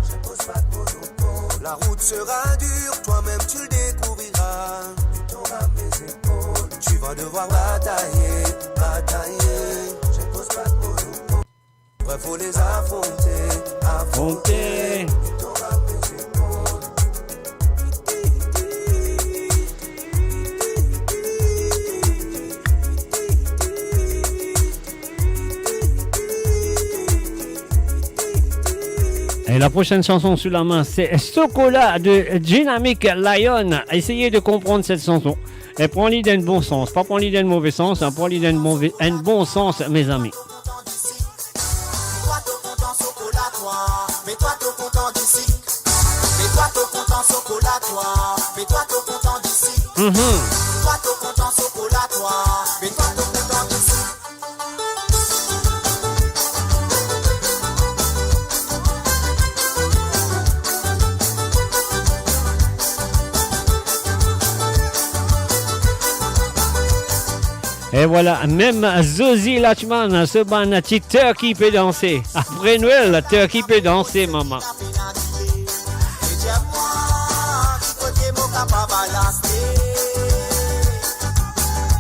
Je pose pas de mots. La route sera dure, toi-même tu le découvriras. Tu auras mes épaules, tu vas devoir batailler, batailler. Je pose pas de mots. Faut les affronter, affronter. Tu auras mes épaules. Et la prochaine chanson sur la main, c'est Chocolat de Dynamic Lion. Essayez de comprendre cette chanson. Et prends-l'y dans le bon sens. Pas prends-l'y dans le mauvais sens, prends-l'y dans le bon sens, mes amis. Mets-toi tout content d'ici. Mets-toi tout content chocolat toi. Mets-toi tout content d'ici. Mets-toi tout content chocolat toi. Mets-toi tout content d'ici. Et voilà, même Zozy Lachman, ce ban petit Turkey peut danser. Après Noël, Turkey peut danser, maman.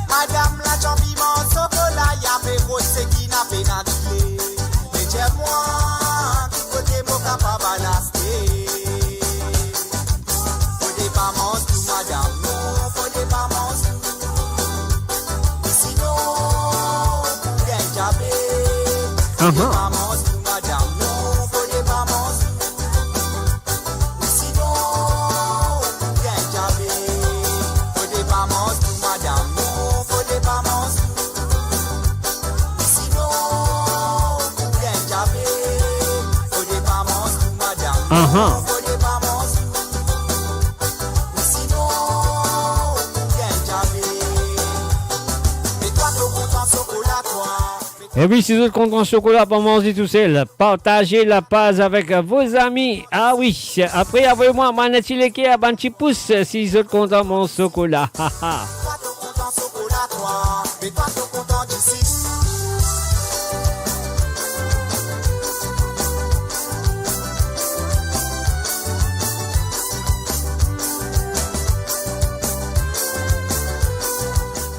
Madame la champi mon chocolat, y'a mes roses qui n'a pas d'idée. Mais dis-moi, qui côté mon capable à l'aster. Faut des pas manger tout, madame, non, faut des pas manger. Sinon, bien jabé. Faut des pas manger tout, madame, non, faut des pas manger. Sinon, bien jabé. Faut des pas manger tout, madame, non, faut des pas manger. Sinon, bien jabé. Faut des pas manger tout, madame, non, faut des pas manger. Sinon, bien jabé. Mets-toi tout content chocolat, toi. Et oui, si vous êtes content chocolat pour manger tout seul, partagez la page avec vos amis. Ah oui, après envoyez-moi Manatile à un petit pouce si vous êtes content mon chocolat. Mets-toi tout content chocolat, toi. Mets-toi tout content d'ici.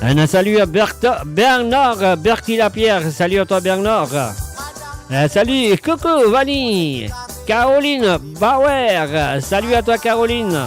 Un salut à Bernard Berti Lapierre. Salut à toi Bernard. Salut Coco Vanille. Caroline Bauer. Salut à toi Caroline.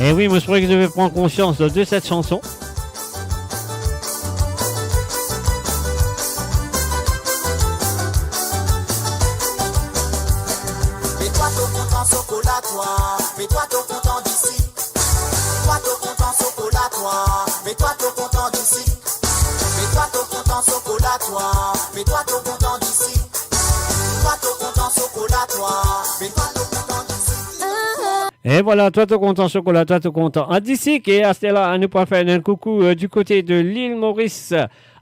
Et oui, moi je croyais que je devais prendre conscience de cette chanson. Mets-toi ton compte en chocolat, toi. Mets-toi ton compte en d'ici. Mets-toi ton compte en chocolat, toi. Mets-toi ton compte en d'ici. Mets-toi ton compte en chocolat, toi. Mets-toi ton compte en d'ici. Mets-toi ton compte en chocolat, toi. Mets-toi ton compte en d'ici. Et voilà, toi, tu content, chocolat, toi, tu content. D'ici, et à là, nous pouvons faire un coucou du côté de l'île Maurice.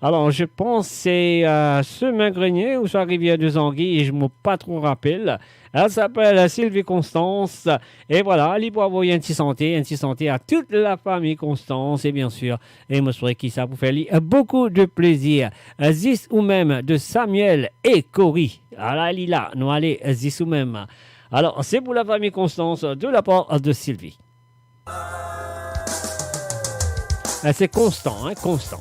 Alors, je pense que c'est ce Grenier ou soit Rivière de Zanguille, et je ne me pas trop rappelle. Elle s'appelle Sylvie Constance. Et voilà, elle peut envoyer un petit santé à toute la famille Constance. Et bien sûr, et moi, je souhaite qui ça vous fait beaucoup de plaisir. Zis ou même de Samuel et Cory. Alors, Lila, nous allons Zis ou même. Alors, c'est pour la famille Constance de la part de Sylvie. C'est Constant, hein, Constant.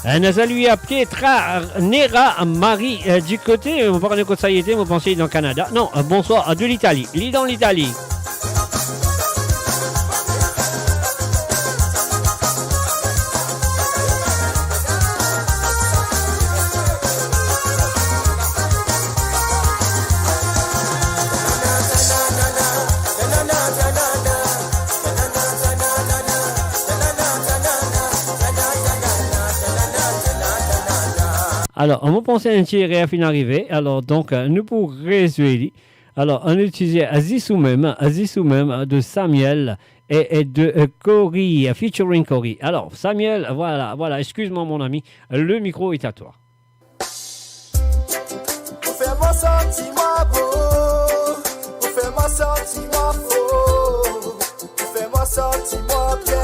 Un salut à Pietra Nera Marie du côté, vous parlez de ça y était, vous pensez dans le Canada. Non, bonsoir, de l'Italie. Lis dans l'Italie. Alors, on va penser à un tiré à fin arrivé. Alors, donc, nous pour résumer. Alors, on utilise Azis ou même de Samuel et de Cory, featuring Cory. Alors, Samuel, voilà, excuse-moi mon ami, le micro est à toi. Fais-moi sentir-moi beau, fais-moi sentir-moi faux, fais-moi sentir-moi bien.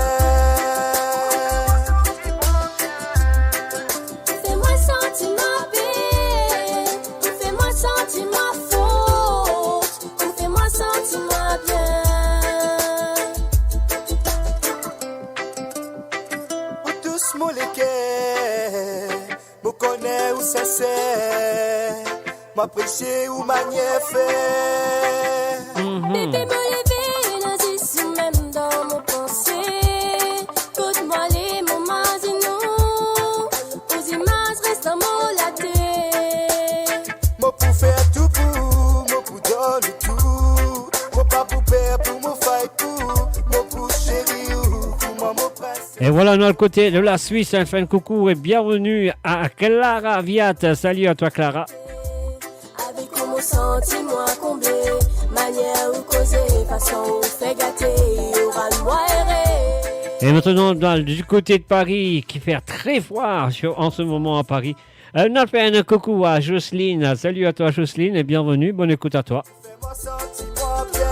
M'apprécier ou manier fait. Bébé me lever, nazis ou même dans mon pensée. Côte-moi les moments nous, aux images restent en tête. Moi pour faire tout pour, moi pour donner tout. Moi pas pour perdre, pour me fight pour. Moi pour chérir ou pour moi me presser. Et voilà, dans le côté de la Suisse, un fin coucou et bienvenue à Clara Viat. Salut à toi Clara. Sentiment comblé, manière ou causer, façon ou fait gâter, oral erré. Et maintenant, du côté de Paris, qui fait très froid en ce moment à Paris, on a fait un coucou à Jocelyne. Salut à toi Jocelyne et bienvenue, bonne écoute à toi. Fais-moi sentir-moi bien.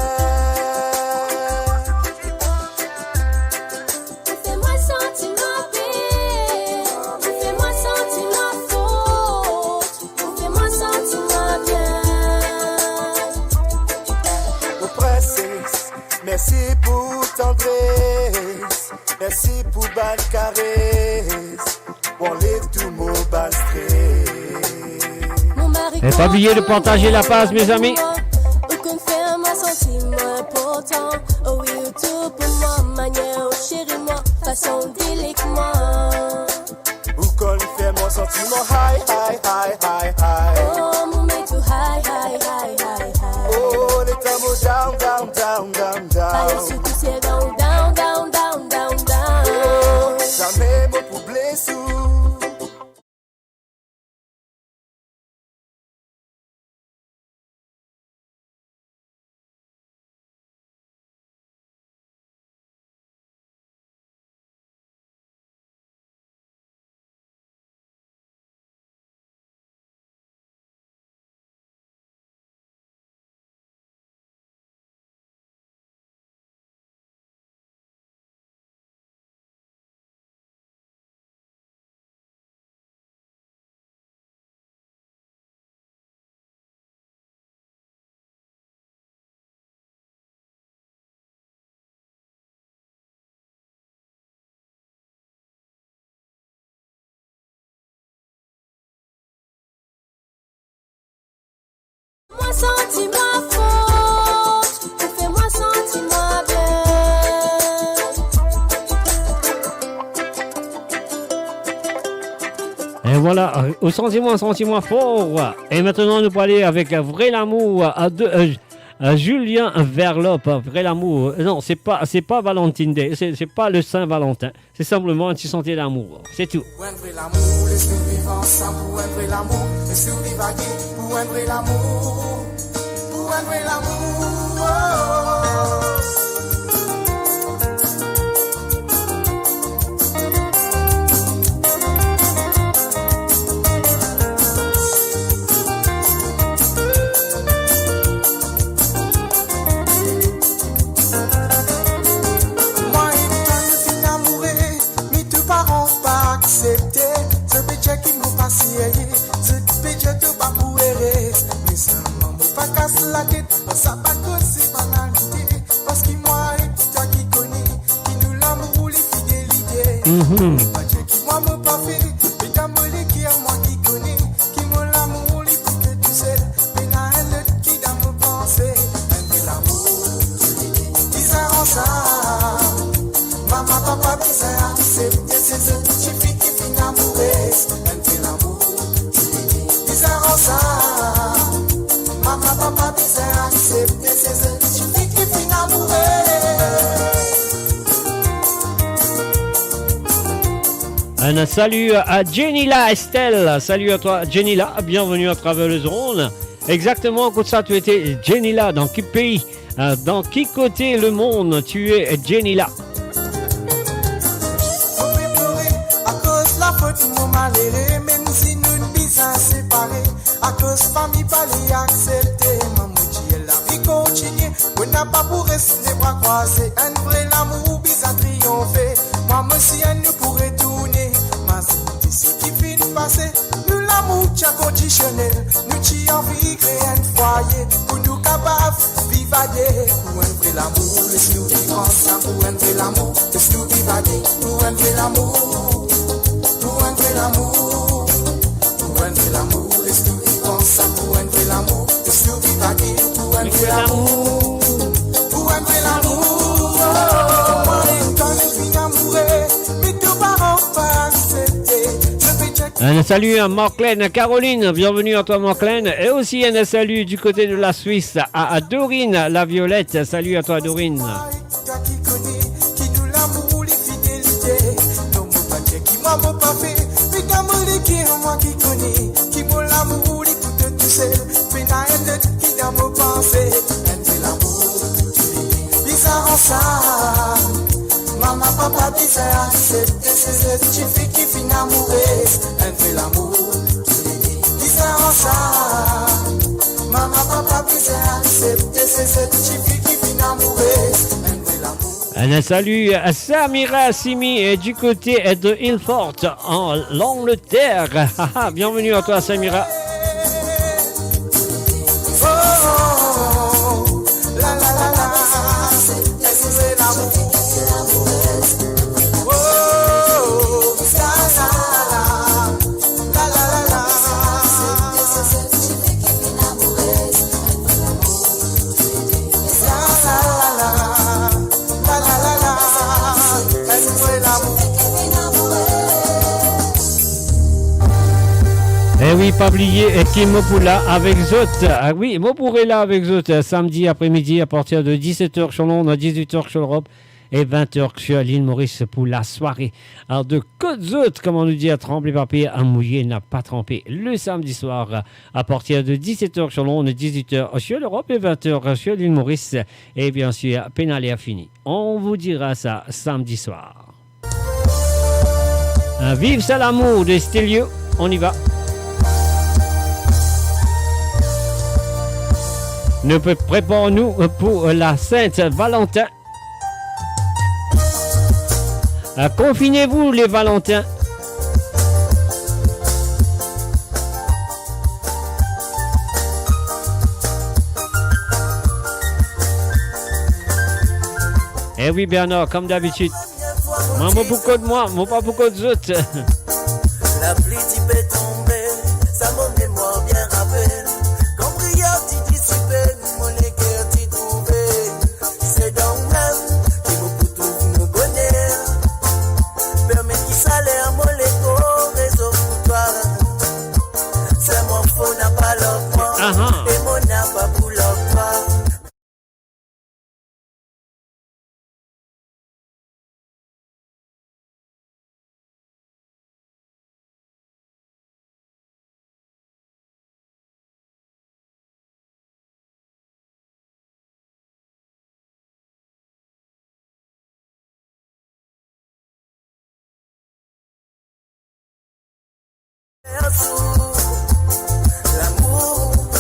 merci pour bal caresse. Pour les tout mon bal stress. Mon mari. Et pas oublier de partager la page, mes amis. Ou qu'on fait moi sentiment important. Oh oui, tout pour moi, manière, oh chérie, moi, façon délicat, moi. Ou qu'on fait mon sentiment high, high, high, high, high. Oh, mon mec, tout high, high, high, high, high. Oh, les tambours down, down, down, down, down. Allez, surtout c'est down, down, down, down, down, down. Oh, jamais mon pour blessou. Moi senti-moi forte, ou fais-moi sentir-moi bien. Et voilà, au sentiment fort. Et maintenant, nous allons aller avec Vrai l'amour à Julien Verlope. Vrai l'amour. Non, c'est pas Valentine Day, c'est pas le Saint-Valentin. C'est simplement un petit sentier d'amour. C'est tout. Pour un vrai l'amour, laisse-nous vivre ensemble. Pour un vrai l'amour, laisse-nous divaguer. Pour un vrai l'amour, pour un vrai l'amour. Oh. Moi, il est amoureux, mais tous parents pas accepter. Ce péché qui nous passe, ce péché tout pas pour errer. Mais ça maman pas casse la tête, ça pas cause banalité. Parce que moi et toi qui connais, qui nous l'amour les fidélités. Péché qui moi me pas fait, mais d'amour qui est moi qui connais, qui me l'amour les plus que tu sais. Mais n'a elle qui dans me penser, un l'amour, dis ça en ça. Maman, papa, bizarre, c'est ce petit fille qui finit amoureuse. Elle fait l'amour, bizarre en ça. Maman, papa, bizarre, c'est ce petit fille qui finit amoureuse. Un salut à Jenila Estelle. Salut à toi, Jenila. Bienvenue à travers le Zone. Exactement, comme ça, tu étais Jenila. Dans quel pays, dans quel côté le monde tu es Jenila? Mon malheureux, même si nous ne bisons séparés, à cause famille pas les accepter. Maman dit la vie continue, on n'a pas pour rester les bras croisés. Un vrai l'amour bisa triompher. Moi si elle nous pourrait tourner, ma c'est qui finit passer. Nous l'amour tient conditionnel, nous t'y envie créer un foyer pour nous capables vivader. Pour un vrai l'amour, laisse-nous vivre ensemble. Pour un vrai l'amour, laisse-nous vivader. Pour un vrai l'amour. Pour un vrai l'amour, laisse-nous vivre ensemble. Pour un vrai l'amour, laisse-nous vivaguer. Pour un vrai l'amour, pour un vrai l'amour. Moi et toi, les filles amoureuses, mais tous parents pas accepter. Un salut à Marclène, Caroline, bienvenue à toi Marclène. Et aussi un salut du côté de la Suisse à Dorine, la Violette. Salut à toi Dorine. Moi, mon papa, mais quand qui est moi qui connais, qui m'a l'amour, écoute tout seul, mais n'a elle qui dans mon pensée, elle fait l'amour, bizarre en ça, maman, papa, bizarre, c'est cette petite fille qui finit amoureuse, elle fait l'amour, bizarre en ça, maman, papa, bizarre, c'est cette petite fille qui finit amoureuse, elle fait l'amour. Un salut à Samira Simi du côté de Ilford en Angleterre. Bienvenue à toi Samira. oui, pas oublier qui me pour là avec Zot. Ah oui, moi pourrais là avec Zot samedi après-midi à partir de 17h sur Londres, 18h sur l'Europe et 20h sur l'île Maurice pour la soirée. Alors de Côte Zot, comme on nous dit, à tremper papier, à mouiller n'a pas trempé. Le samedi soir à partir de 17h sur Londres, 18h sur l'Europe et 20h sur l'île Maurice. Et bien sûr, pénal et fini. On vous dira ça samedi soir. Vive ça l'amour de Stelio, on y va. Nous préparons-nous pour la Sainte-Valentin. Confinez-vous les Valentins. Eh oui Bernard, comme d'habitude. Moi beaucoup de moi, moi pas beaucoup d'autres. La pluie t'y peut tomber, ça mon mémoire bien rappelle. Quand prière t'y dissipé, mon équerre t'y trouvé. C'est donc même qui vous trouve mon bonheur. Permet qui salaire mon écho, réseau pour toi. C'est mon faux n'a pas l'offre, et mon n'a pas pour l'offre.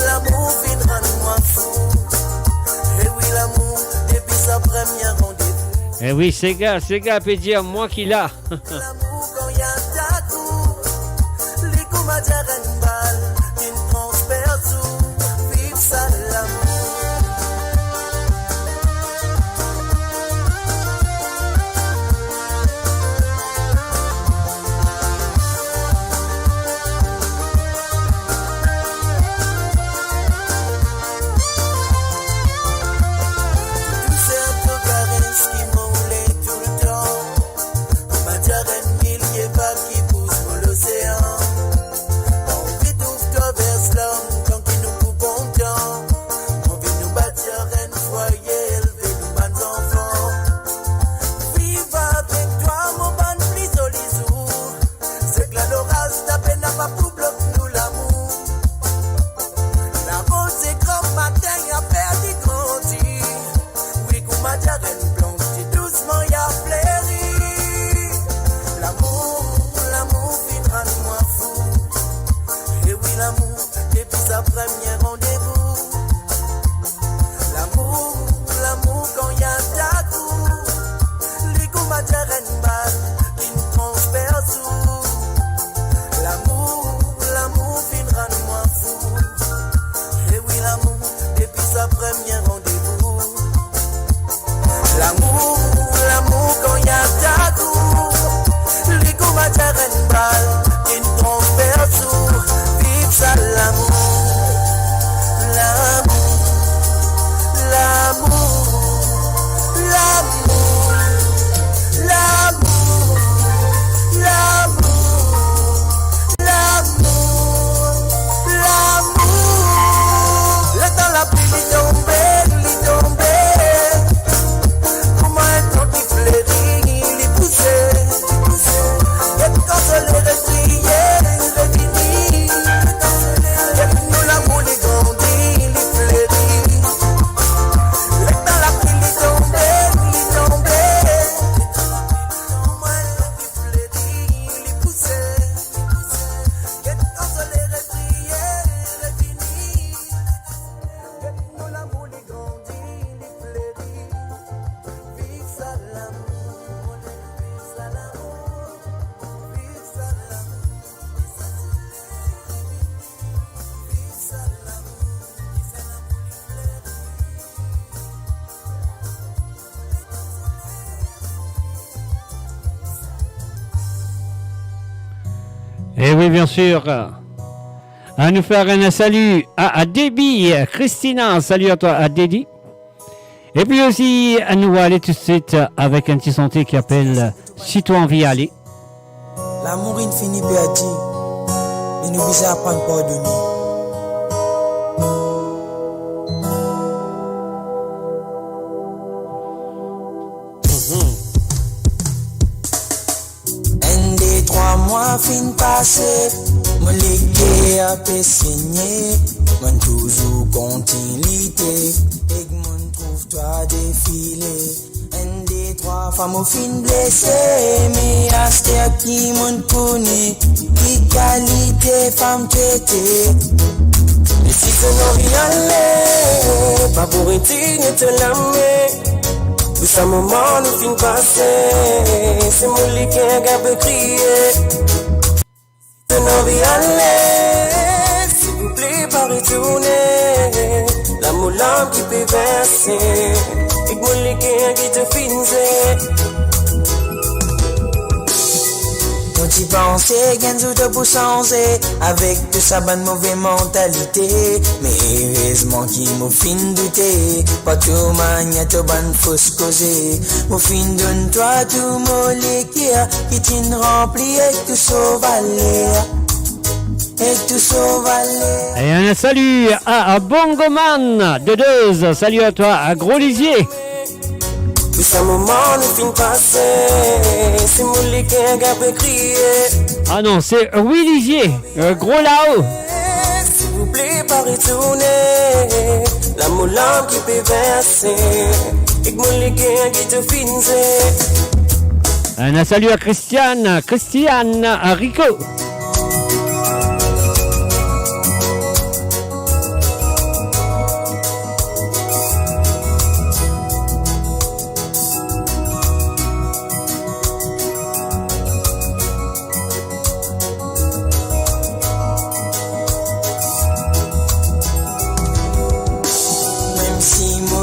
L'amour viendra de moi fou. Et oui, l'amour, depuis sa première rendez-vous. Eh oui, ces gars peut dire moi qui l'a. L'amour, quand y a ta cour, les coups m'a dit à une balle, une transperce tout. Vive ça, l'amour. Et oui, bien sûr. À nous faire un salut à Déby, Christina, salut à toi, à Déby. Et puis aussi, à nous aller tout de suite avec un petit santé qui appelle Si toi envie aller. L'amour infini peut dire, Et nous besoin apprendre à pardonner. Un des 3 mois fin passé, mon légué a fait saigner, mon toujours continuité, et mon trouve toi défilé. Un des 3 femmes au fin blessé, mais à ce qui mon connaît, qui qualité femme traitée. Et si tu n'as rien, pas pour éteindre te l'amener. Tout ça moment nous fin passer, c'est mon lit qui a gabé crier. Tu n'as rien, s'il vous plaît, pas retourner. La moulame qui peut verser, et mon lit qui te finissait. Quand tu pensais, gagne tout pour changer, avec tout ça, bonne mauvaise mentalité. Mais heureusement qu'il m'a fin douté, pas tout manière, tout bonne fausse causée. Mon fin donne-toi tout molécule, qui t'in rempli avec tout sauvalé. Et tout sauvalé. Et un salut à Bongoman de Deuze. Salut à toi, à Gros Lisier. Tout ça moment nous fin passer, c'est mon lit qui a gabé crier. Ah non, c'est Willy Lisier, Gros là-haut. S'il vous plaît, pas retourner. La moulame qui peut verser, et que mon lit qui te finissait. Un salut à Christiane, à Rico.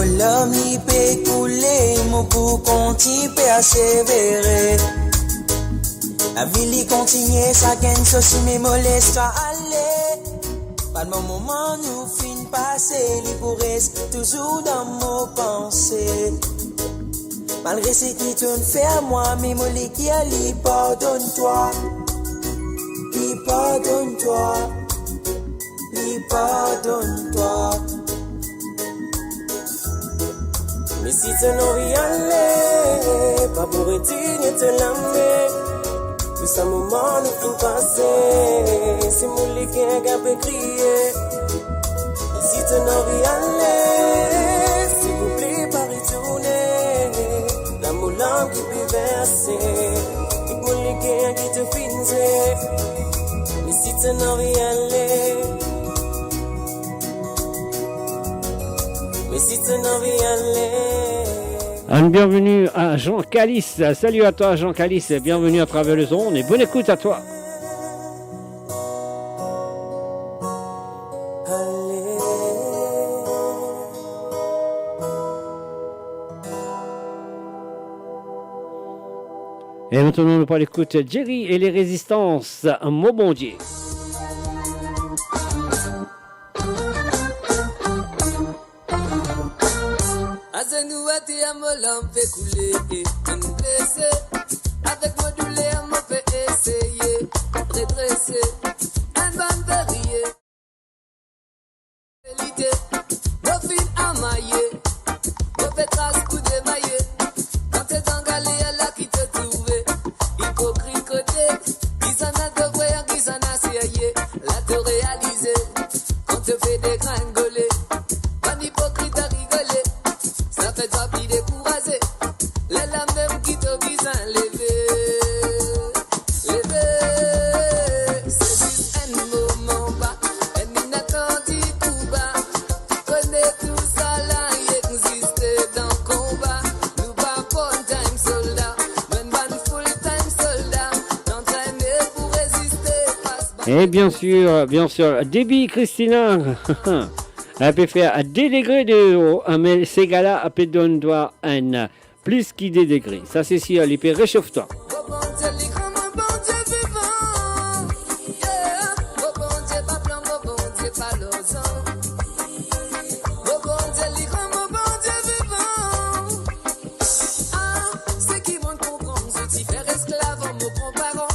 L'homme il peut couler, mon pour continuer à sévérer. La ville il continue, ça gagne ceci mais moleste à aller. Pas de moment nous fin passer, il pourrait toujours dans mon pensée. Malgré ce qui tourne fait à moi, mais mon lit qui a li pardonne-toi. Li pardonne-toi. Li pardonne-toi. Mais si tu n'as rien aller, pas pour éteindre te l'amener. Tout ça moment nous fin passer, c'est mon lit qui a gabé crier. Mais si tu n'as rien aller, s'il vous plaît, pas retourner. La moulame qui peut verser, et mon lit qui te finissait. Mais si tu n'as rien aller, mais si tu n'as rien aller. Un bienvenue à Jean Calice. Salut à toi Jean Calice, bienvenue à travers le zone et bonne écoute à toi. Et maintenant nous parlons d'écoute Jerry et les résistances, mon bon Dieu. Nous a dit à mon lampe fait couler et nous blesser. Avec mon doulé, on m'a fait essayer, redresser, un ban verrier. Félité, nos filles amaillées, nos fait traces pour démailler. Quand t'es en galère, là qui te trouvait, hypocrite côté, qui s'en a de voir, qui s'en a serré, là te réaliser, quand te fait des gringolés, pas d'hypocrite à rigoler. Ça fait toi puis décourager. Les lames même qui te visent à lever. Lever. C'est juste un moment bas. Un inattendu coup bas. Connais tout ça là, il existe dans le combat. Nous pas full-time soldats. Même pas full-time soldats. T'entraîner pour résister. Et bien sûr, Debbie Christina. Elle peut faire 10 degrés de haut, mais ces gars-là, elle donne toi un plus qui des degrés. Ça, c'est sûr, il peut réchauffe-toi. C'est qui m'en comprend, je t'y faire esclave en me comparant.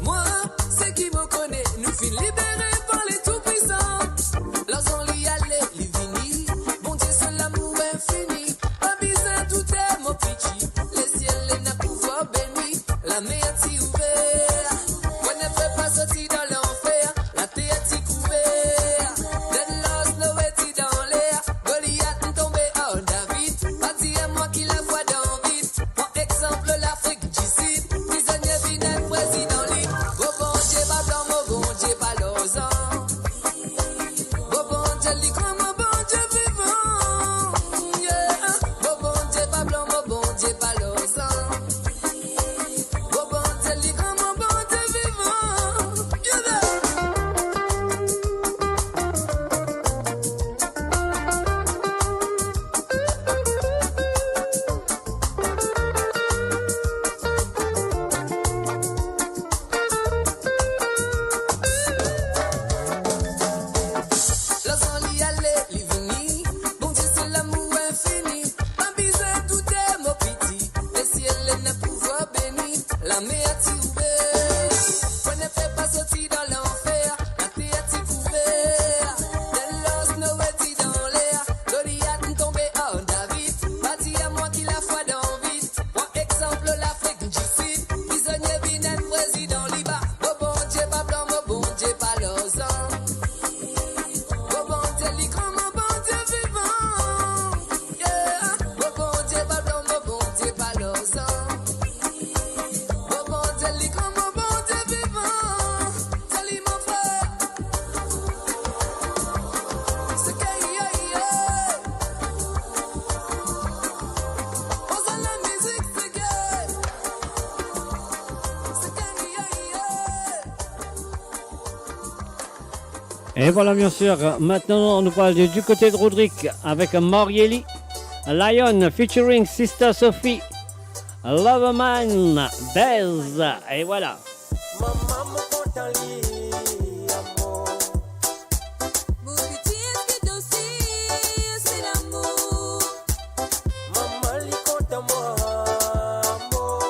Moi, c'est qui me connaît, nous fin libérés. Et voilà, bien sûr, maintenant on nous parle du côté de Rodrigue avec Marieli, Lion featuring Sister Sophie, Loverman, Bez, et voilà. Maman me content li amour. Mon petit est aussi, c'est l'amour. Maman li content moi amour.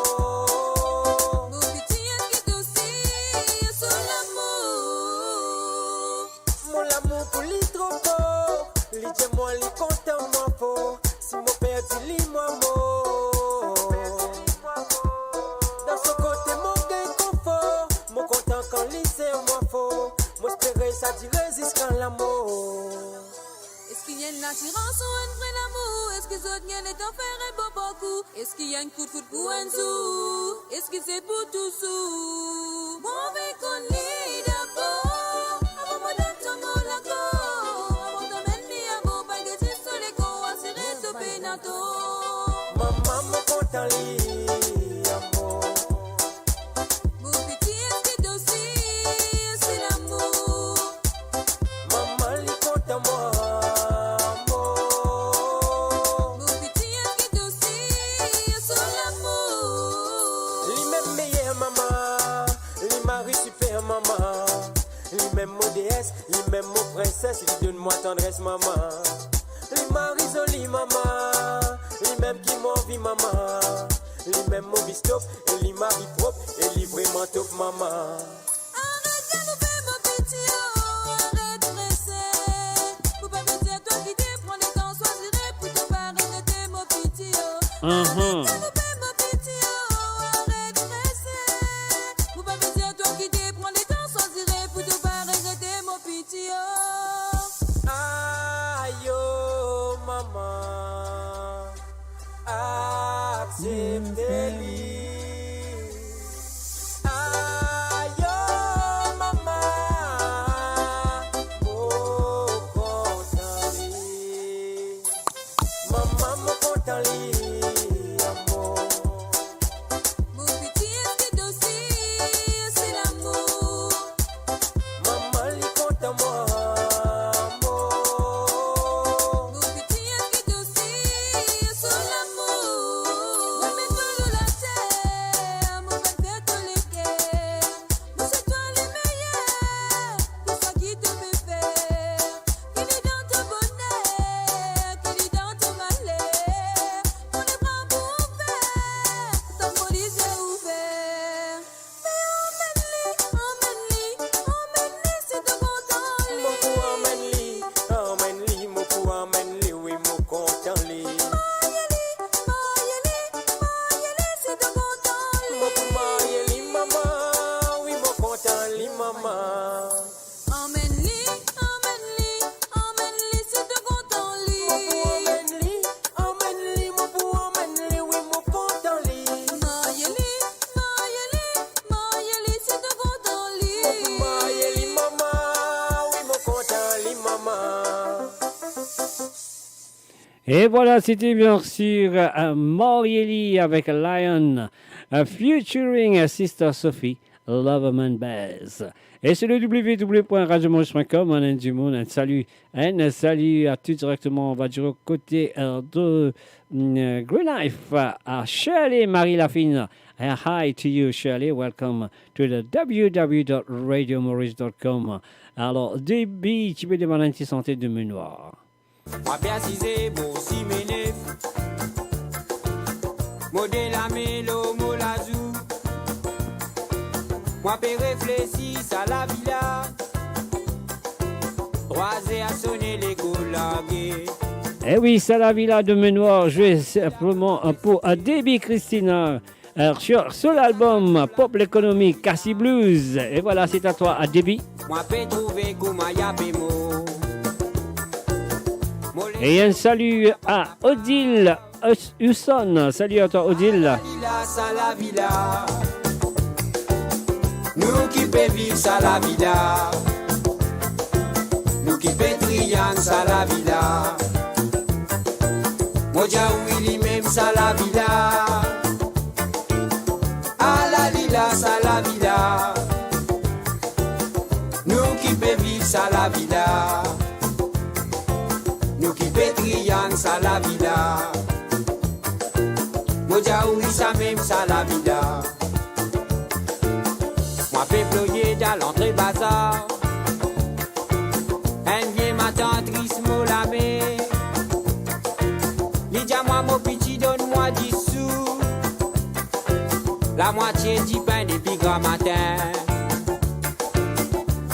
Mon petit est aussi, c'est l'amour. Mon amour pour li trop fort. Li dit moi li content moi fort. Si mon père dit li moi mort. Dans ce côté mon gain confort. Mon content quand li c'est moi fort. Mon espérer ça dit résiste quand l'amour. Est-ce qu'il y a une assurance ou un vrai amour? Est-ce que ça tient les temps faire un beau beaucoup? Est-ce qu'il y a une coup de foot pour un sou? Est-ce que c'est pour tout sou? Mon veut qu'on l'ait d'abord. Avant moi donne ton mot l'accord. Avant t'emmène ni à beau pas de tes sur les cours. Assuré sur pénato. Maman me content li amour. Mon petit est aussi, c'est l'amour. Maman li content moi amour. Mon petit est aussi, c'est l'amour. Li même meilleure maman, li mari super maman, li même mon déesse, li même mon princesse, li donne-moi tendresse maman. Li mari joli maman, li même qui m'envie maman, li même mon bistop, et li mari propre, et li vraiment top maman. Arrête de nous faire mon petit oh, arrête de presser. Faut pas me dire toi qui t'es prends le temps, choisirais pour te parler de tes mon petit oh. Arrête de nous faire mon petit oh, arrête de presser. Faut pas me dire toi qui t'es prends le temps, choisirais pour te parler de tes mon petit oh. Aïe oh maman, acceptez-le. Aïe oh maman, oh content li. Maman me content li amour. Mon petit est aussi, c'est l'amour. Maman li content moi amour. Mon petit est aussi, c'est l'amour. Moi mais tout la terre, mon père te l'équerre. Moi c'est toi le meilleur, tout ça qui te fait faire. Qu'il est dans ton bonheur, qu'il est dans ton malheur. On les bras ouverts, ton police est ouvert. Mais emmène-les, c'est de content Mon pou emmène li, mon pou emmène li, oui mon content li. c'est de content Mon pou marier li maman, oui mon content li maman. Emmène-les, c'est de content Mon pou emmène li, mon pou emmène li, oui mon content li. Mariez-les, c'est de content Mon pou marier li maman, oui mon content li maman. Et voilà, c'était bien sûr Marieli avec Lion, featuring Sister Sophie, Loverman Bez. Et c'est le www.radiomonge.com, on a du monde, un salut à tout directement, on va dire au côté de Green Life, à Shirley Marie Lafine. Hi to you, Shirley, welcome to the www.radiomaurice.com. Alors, débit, tu peux demander une santé de mémoire. Moi bien cisé, beau si méné. Modèle la mélo, molazou. Moi peux réfléchir à la villa. Roisé à sonner les coulagues. Eh oui, c'est la villa de Ménoir, joué simplement pour Debbie Christina sur l'album Pop l'économie, Cassie Blues. Et voilà, c'est à toi, à Debbie. Moi peux trouver Koumaya Bemo. Et un salut à Odile Husson. Salut à toi, Odile. La villa. Nous qui peut vivre ça la vida. Nous qui peut trier ça la vida. Moja Willy même ça la vida. À la lila ça la vida. Nous qui peut vivre ça la vida. Nous qui pétrions ça la vida. Moja oui ça même ça la vida. Moi fais ployer dans l'entrée bazar. Un vient ma tante Rismo la main. Lydia moi mon petit donne-moi 10 sous. La moitié du pain depuis grand matin.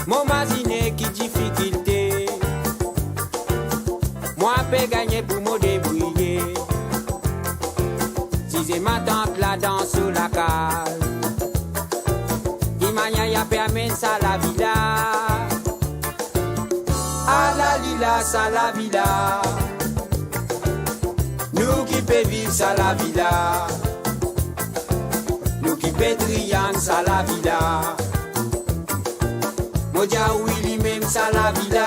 Mon masiné qui difficulté. Moi peux gagner pour me débrouiller. Si c'est ma tante la danse sous la cale. Imanya ya permet ça la vida. Ah la lila ça la vida. Nous qui peut vivre ça la vida. Nous qui pétrions ça la vida. Moja Willy même ça la vida.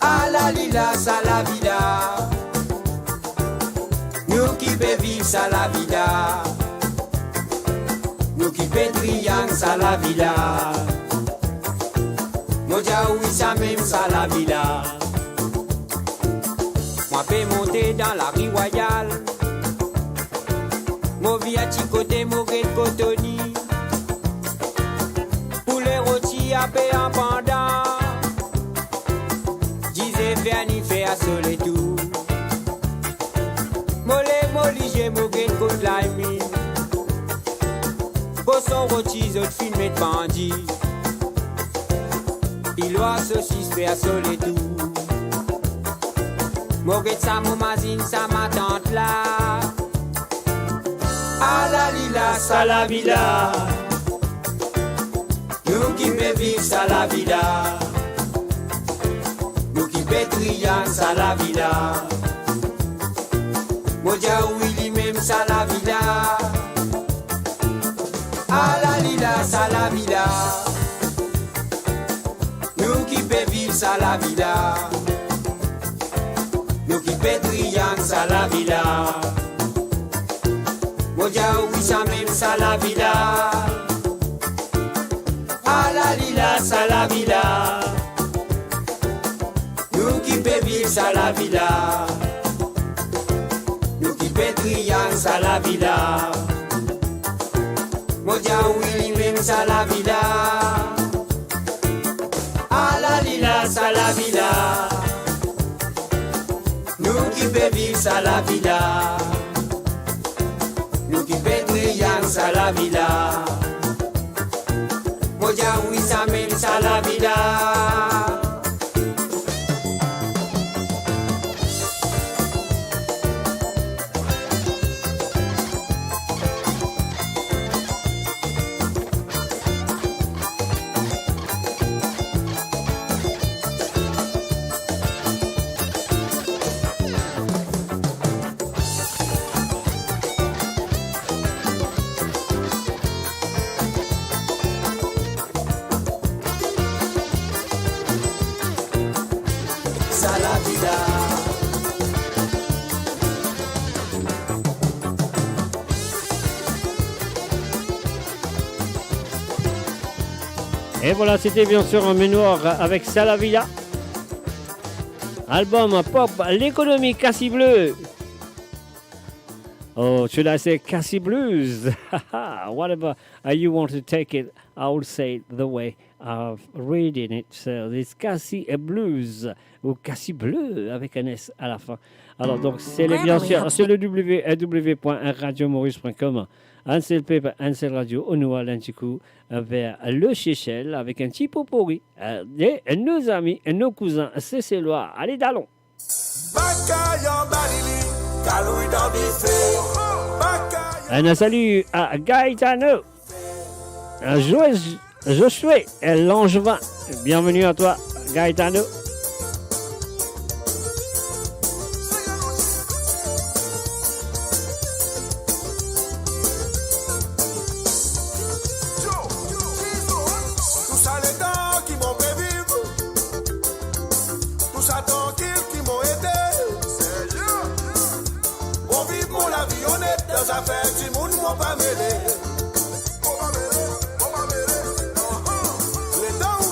Ah la lila ça la vida. Nous qui peut vivre ça la vida. Nous qui pétrions ça la vida. Moja oui ça même ça la vida. Moi peux monter dans la rue royale. Mon vie à côté, mon gré de cotoni. Pour les rôtis à paix en pendant. Disais verni fait à soleil tout. Molé, j'ai mon gré de côte laimi. Pour son rôti, autres filmés de bandits. Il doit saucisse fait à soleil tout. Mon gré de ça, mon mazine, ça ma tante là. Ah la lila, ça la vida. Nous qui peut vivre ça la vida. Nous qui pétrions ça la vida. Moja Willy même ça la vida. Ah la lila, ça la vida. Nous qui peut vivre ça la vida. Nous qui pétrions ça la vida. Moja oui ça même ça la vida. Ah la lila ça la vida. Nous qui peut vivre ça la vida. Nous qui pétrions ça la vida. Moja oui même ça la vida. Ah la lila ça la vida. Nous qui peut vivre ça la vida. Nous qui pétrions ça la vida. Moja oui ça même ça la vida. Et voilà, c'était bien sûr un mémoire avec Salavilla. Album pop, l'économie Cassis Bleu. Oh, should I say Cassis Blues? Whatever you want to take it, I will say it the way of reading it. So it's Cassis Blues ou Cassis Bleu avec un S à la fin. Alors donc c'est bien sûr sur le www.radiomaurice.com. Ansel Pepe, Ansel Radio, Onua Lanchikou vers le Seychelles avec un petit pot pourri de nos amis et nos cousins cécélois. Allez, d'allons. Un salut à Gaetano, à Josué et Langevin. Bienvenue à toi, Gaetano. Ça fait du monde, moi pas mêlé. Les temps où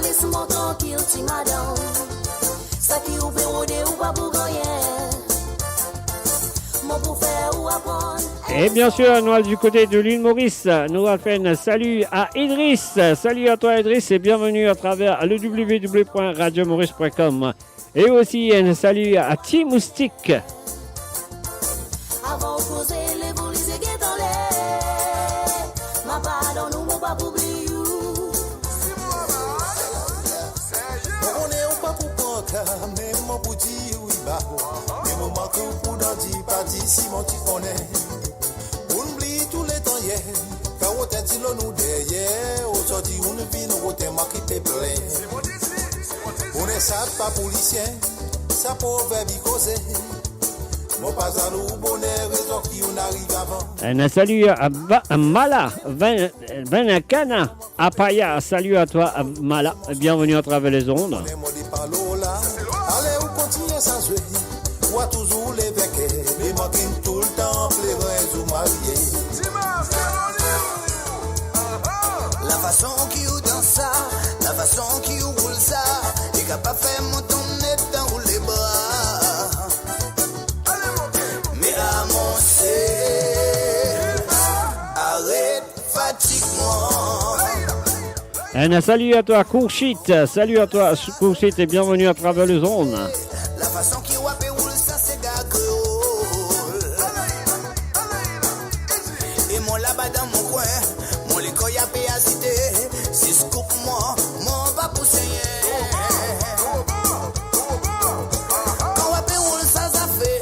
Laisse-moi tranquille, ti madame. Ça qui ou pérodé ou pas pour gagner. Mon pour faire ou apprendre. Et bien sûr, nous du côté de l'île Maurice, nous allons faire un salut à Idriss. Salut à toi Idriss et bienvenue à travers le www.radiomaurice.com. Et aussi un salut à Timoustique. Avant de poser les boulises et guetter dans l'air. Ma pardon, nous m'ont pas oublié. Mais mon petit oui bah mais mon manque pour dans dit pas dit si mon tu connais on oublie tous les temps hier quand on t'a dit nous derrière aujourd'hui on vit nous t'es marqué t'es plein on est ça pas policier ça pauvre bicosé mon pas à nous bonheur raison qui on arrive avant. Un salut à Mala Venakana à Paya. Salut à toi Mala, bienvenue à travers les ondes. Allez, on continue sans jouer. Moi, toujours les vequets. Mais manquez tout le temps, pleurez ou mariés. La façon qui ou dans ça, la façon qui ou roule ça, et capable faire mon tourner dans les bras. Mais à mon c'est, arrête, fatigue-moi. Un salut à toi Courchit, salut à toi Courchit et bienvenue à travers les ondes. La façon qui wappe roule ça c'est gagre. Et mon là-bas dans mon coin, mon l'école a payé à cité. Si scoop moi, mon va pousser. Quand wappe roule ça ça fait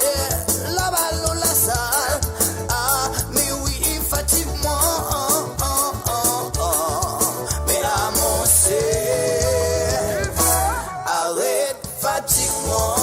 là-bas l'eau la salle. Ah mais oui il fatigue moi. Mais là mon c'est arrête fatigue-moi.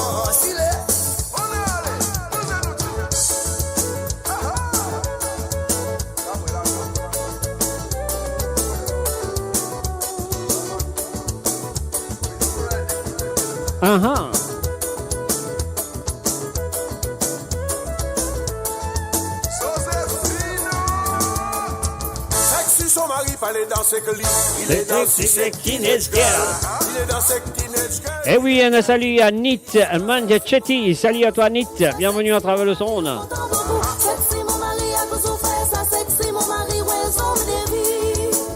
Sexy son mari fallait danser que lui. Il est dans ce teenage girl. Il est dans ce teenage girl. Et oui, un salut à Nit Mandiachetti, salut à toi Nit, bienvenue à travers le son. Sexy mon mari à cause au fait ça, sexy mon mari ouais son dévi.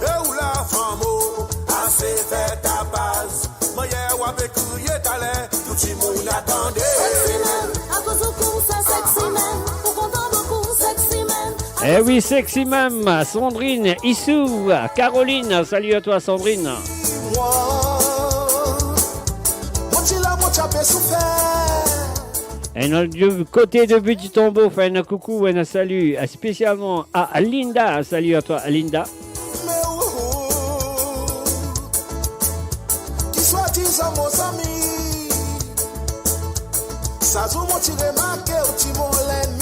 Et où la femme assez fait ta base. Moi hier ou avec courir talent, tout le monde attendait. Sexy man, à cause au coup ça sexy man, on content beaucoup sexy man. Eh oui, sexy même, Sandrine, Issou, Caroline, salut à toi Sandrine. Moi, mon chila, mon chapé souffert. Et du côté de Petit Tombeau, fait un coucou et un salut spécialement à Linda, salut à toi Linda. Qui soit disant mon ami, ça joue mon tiré marqué au timon l'ennemi.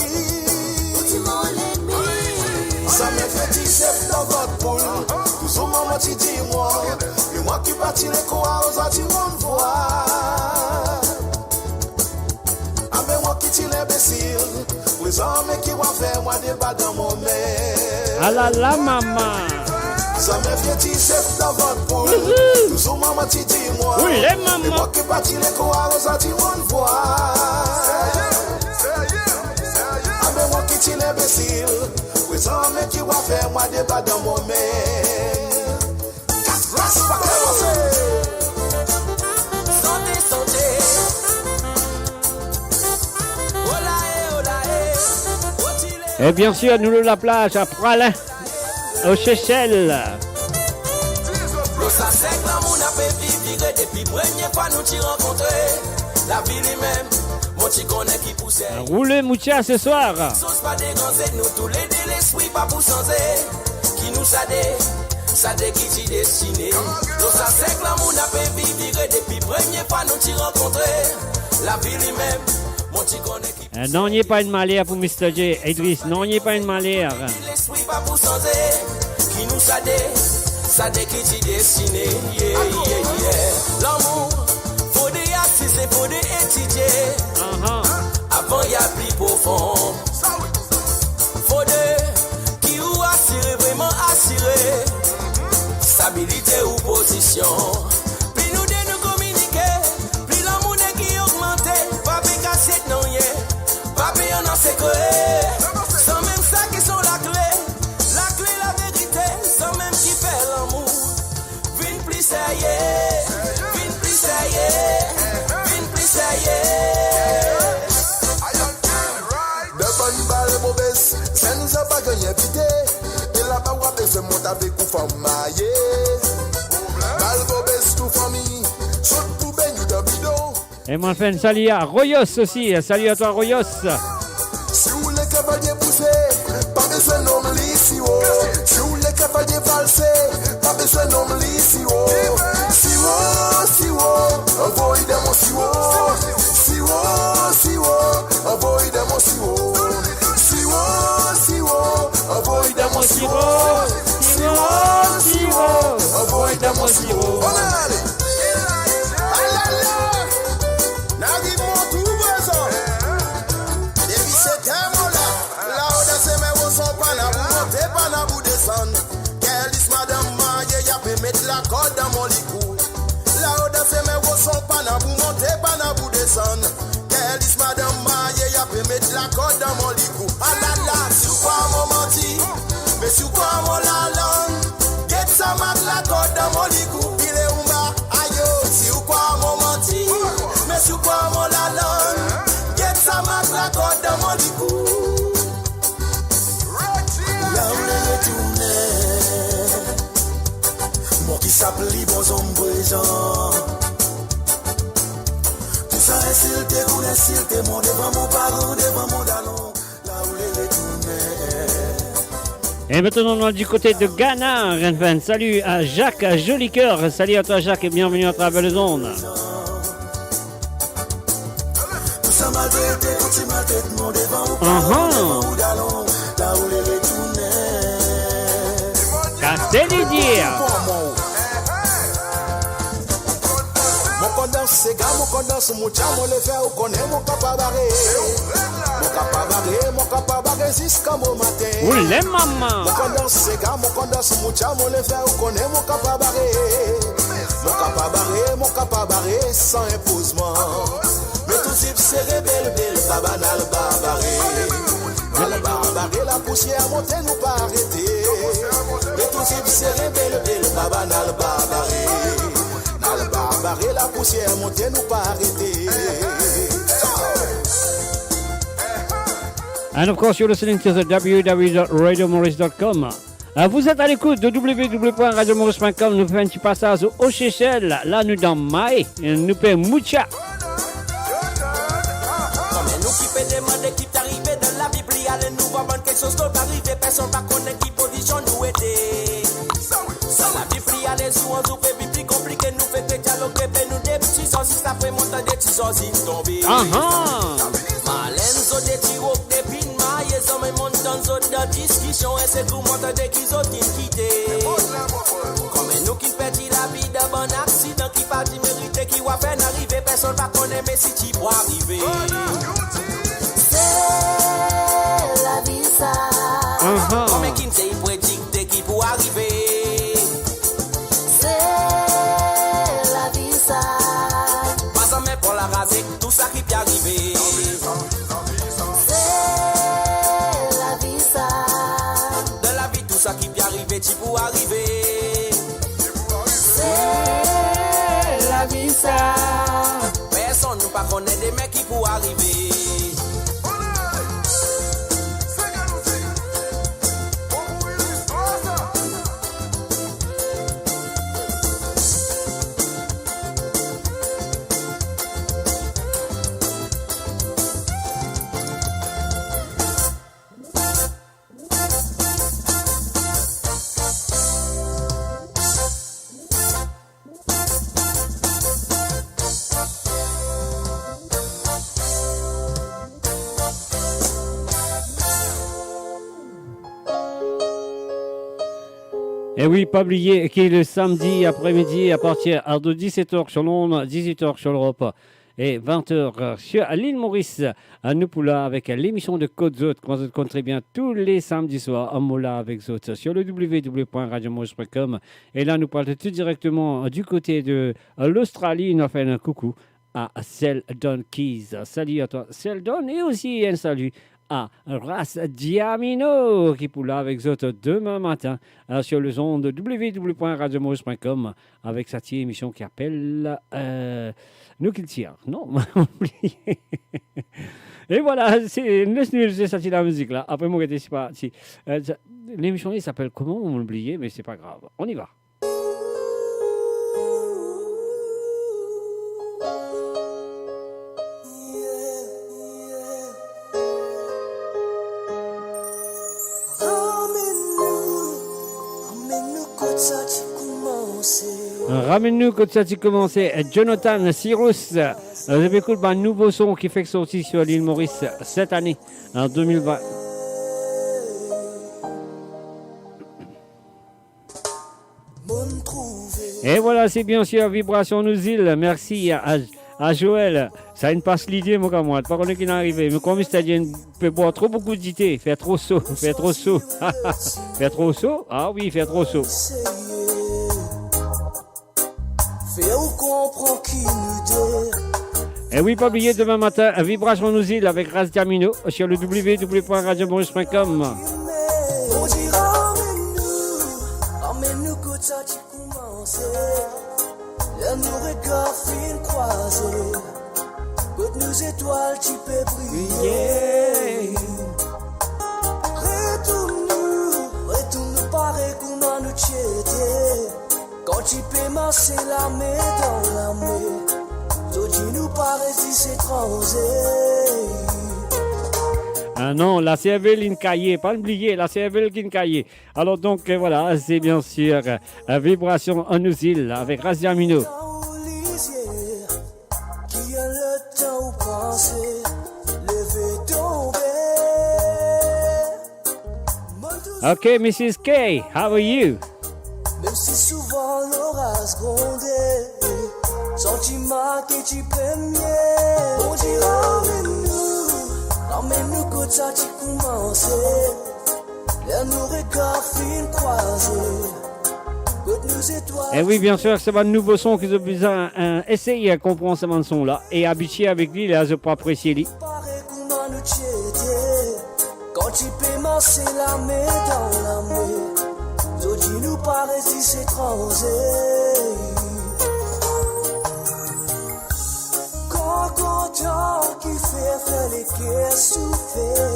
Ça me fait chef dans votre poule. Toujours maman tu dis moi. Et moi qui partis les coins aux autres monde voit. Ah mais moi qui tire l'imbécile. Les hommes qui vont faire moi débat dans mon mail. Ah la la maman. Ça me fait chef dans votre poule. Toujours maman tu dis moi. Oui les mamans. Et moi qui partis les coins aux autres monde voit. Ah mais moi qui tire l'imbécile. Les hommes qui vont faire moi débat dans mon mail. Santé, santé. Et bien sûr, nous la plage à Pralin, aux Seychelles. L'eau ça sec, l'amour n'a pas vivre depuis première fois nous t'y rencontrer. La vie lui-même, mon petit connaît qui poussait. Roulez Moutia ce soir. Sauce pas dégancé, nous tous les deux l'esprit pas pour changer. Qui nous ça dé qui t'y destiné. L'eau ça sec, l'amour n'a pas vivre depuis première fois nous t'y rencontrer. La vie lui-même, mon petit connaît qui Non, il n'y a pas une malheur pour Mr. J. Idriss, non, il n'y a pas une malheur. l'esprit pas pour changer. Qui nous ça dé qui t'y destiné. Yeah, yeah, yeah. L'amour, faut des artistes, faut des étudier. avant y a plus profond. Faudrait qui ou assurer, vraiment assurer stabilité ou position. Plus nous de nous communiquer, plus l'amour qui augmente, pas casser non rien, pas payer en sécurité. Sans même ça qui sont la clé, la vérité, sans même qui fait l'amour. Vine plus sérieux, vine plus sérieux, vine plus sérieux. De bonnes balles mauvaises, ça nous a pas gagné vite. Et là-bas, on a besoin de monter avec une femme maillée. Balles mauvaises, tout famille, saute pour baigner dans le bidon. Et moi, je fais un salut à Royos aussi. Salut à toi, Royos. Si vous voulez cavalier pousser, pas besoin de nom ici. Si vous voulez cavalier valser, pas besoin de nom ici. Si envoyez dans mon si envoyez dans mon si envoyez dans mon envoyez dans mon sirop. On allez. La corde dans mon licou. La haute c'est mes gros sont pas na vous monter pas na vous descendre. Quelle is madame Maye y'a pu mettre la corde dans mon licou. Ah la la, si ou quoi mon menti, mais si ou quoi mon la langue. Get ça mat la corde dans mon licou. Il est umba, ayo, si ou quoi mon menti, mais si ou quoi mon la langue. Get ça mat la corde dans mon licou. Là où les retourner. Qui s'appelle les bons hommes présents. Tout ça est s'il te connaît, s'il te monte devant mon parent, devant mon dalon, là où les retourner. Et maintenant, on est du côté de Ghana, Renfen. Salut à Jacques Jolicoeur. Salut à toi, Jacques, et bienvenue à travers les zones. Tout ça m'a été, quand tu m'as tête, mon devant mon parent, devant mon dalon, là où les retourner. Castelli dire. C'est gars, mon condense, mon chamo le fait, ou connaît mon capabaré. Mon capabaré, jusqu'à mon matin. Oulé, maman. Mon condense, c'est gars, mon chamo le fait, ou connaît mon capabaré. Mon capabaré, sans imposement. Mais tout zip, c'est rebelle, cabanal, barbaré. Al barbaré, la poussière, monter, nous pas arrêter. Mais tout zip, c'est rebelle, cabanal, barbaré. Al barbaré, la poussière, monter, nous pas arrêter. And of course, you're listening to the www.radiomaurice.com. Vous êtes à l'écoute de www.radiomaurice.com. Nous faisons un petit passage au Seychelles. Là, nous dans Maï. Nous faisons Moucha. Comme nous qui peut demander qui t'arrive dans la Bible, allez nous voir quelque chose d'autre arriver. Personne ne va connaître qui position nous était. Sans la Bible, allez sous un souper biblique compliqué. Nous fait des dialogues, nous des petits sorciers, ça fait monter des petits sorciers tombés. Malène, so des tirocs, des pins, mailles, ça me monte dans une discussion. Et c'est tout le monde qui ont quitté. Comme nous qui perdit la vie d'un bon accident, qui pas mérité, qui va faire arriver. Personne ne va connaître, mais si tu peux arriver. C'est la vie ça. Comme qui ne sait prédicter qui peut arriver. C'est la vie ça. Pas en mettre pour la raser, tout ça qui peut arriver. C'est la vie ça. De la vie, tout ça qui peut arriver, tu peux arriver. C'est la vie ça. Personne ne pas connaît des mecs qui peuvent arriver. Et oui, pas oublier qu'il est le samedi après-midi à partir de 17h sur Londres, 18h sur l'Europe. et 20h sur l'île Maurice. Nous pour là avec l'émission de Côte Zot, qu'on se compte très bien tous les samedis soirs, en mola avec Zot sur le www.radiomaurice.com. Et là, nous parlons tout directement du côté de l'Australie. Nous fait un coucou à Seldon Keys. Salut à toi, Seldon, et aussi un salut à Ras Diamino qui pour là avec Zot demain matin sur le son de www.radiomaurice.com avec sa petite émission qui appelle Nous qu'il tire. Non, oublié. Et voilà, c'est la musique là. Après, moi, je sais pas. L'émission s'appelle comment? On m'a oublié, mais c'est pas grave. On y va. Ramène-nous quand ça a commencé. Jonathan Cyrus, vous avez écouté un nouveau son qui fait sortir sur l'île Maurice cette année, en 2020. Et voilà, c'est bien sûr Vibration Nous îles. Merci à Joël. Ça a une passe l'idée, moi, comme moi. Pas qu'on est qui n'est arrivé. Mais comme c'est-à-dire, on peut boire trop beaucoup d'idées. Faire trop chaud. Faire trop chaud. Faire trop chaud? Ah oui, faire trop chaud. Et oui, pas oublier demain matin, Vibration Nous îles avec Ras Diamino sur le www.radiomaurice.com. Emmène-nous que ça t'y commencé. Là nos regards fin croisés. Côte nos étoiles tu peux briller. Retourne-nous pareil qu'on a nous chété. Quand tu peux marcher la main dans la main. Toi tu nous parais si c'est étranger. Ah non, la cervelle incaillée, pas oublier, la cervelle incaillée. Alors donc voilà, c'est bien sûr Vibration en nous îles avec Ras Diamino. Ok, Mrs. K, how are you? Même si souvent l'orage grondait, sentiment que tu premier. On dira emmène-nous quand ça t'y commencé. Là nos regards fin croisés. Côte nos étoiles. Et oui, bien sûr, c'est un nouveau son qu'ils ont besoin d'essayer à comprendre ce son là et habituer avec lui, là, je peux apprécier lui. Quand tu peux marcher la main dans la main, tu nous parais si c'est étranger. Quand content qui fait faire les cœurs souffrir.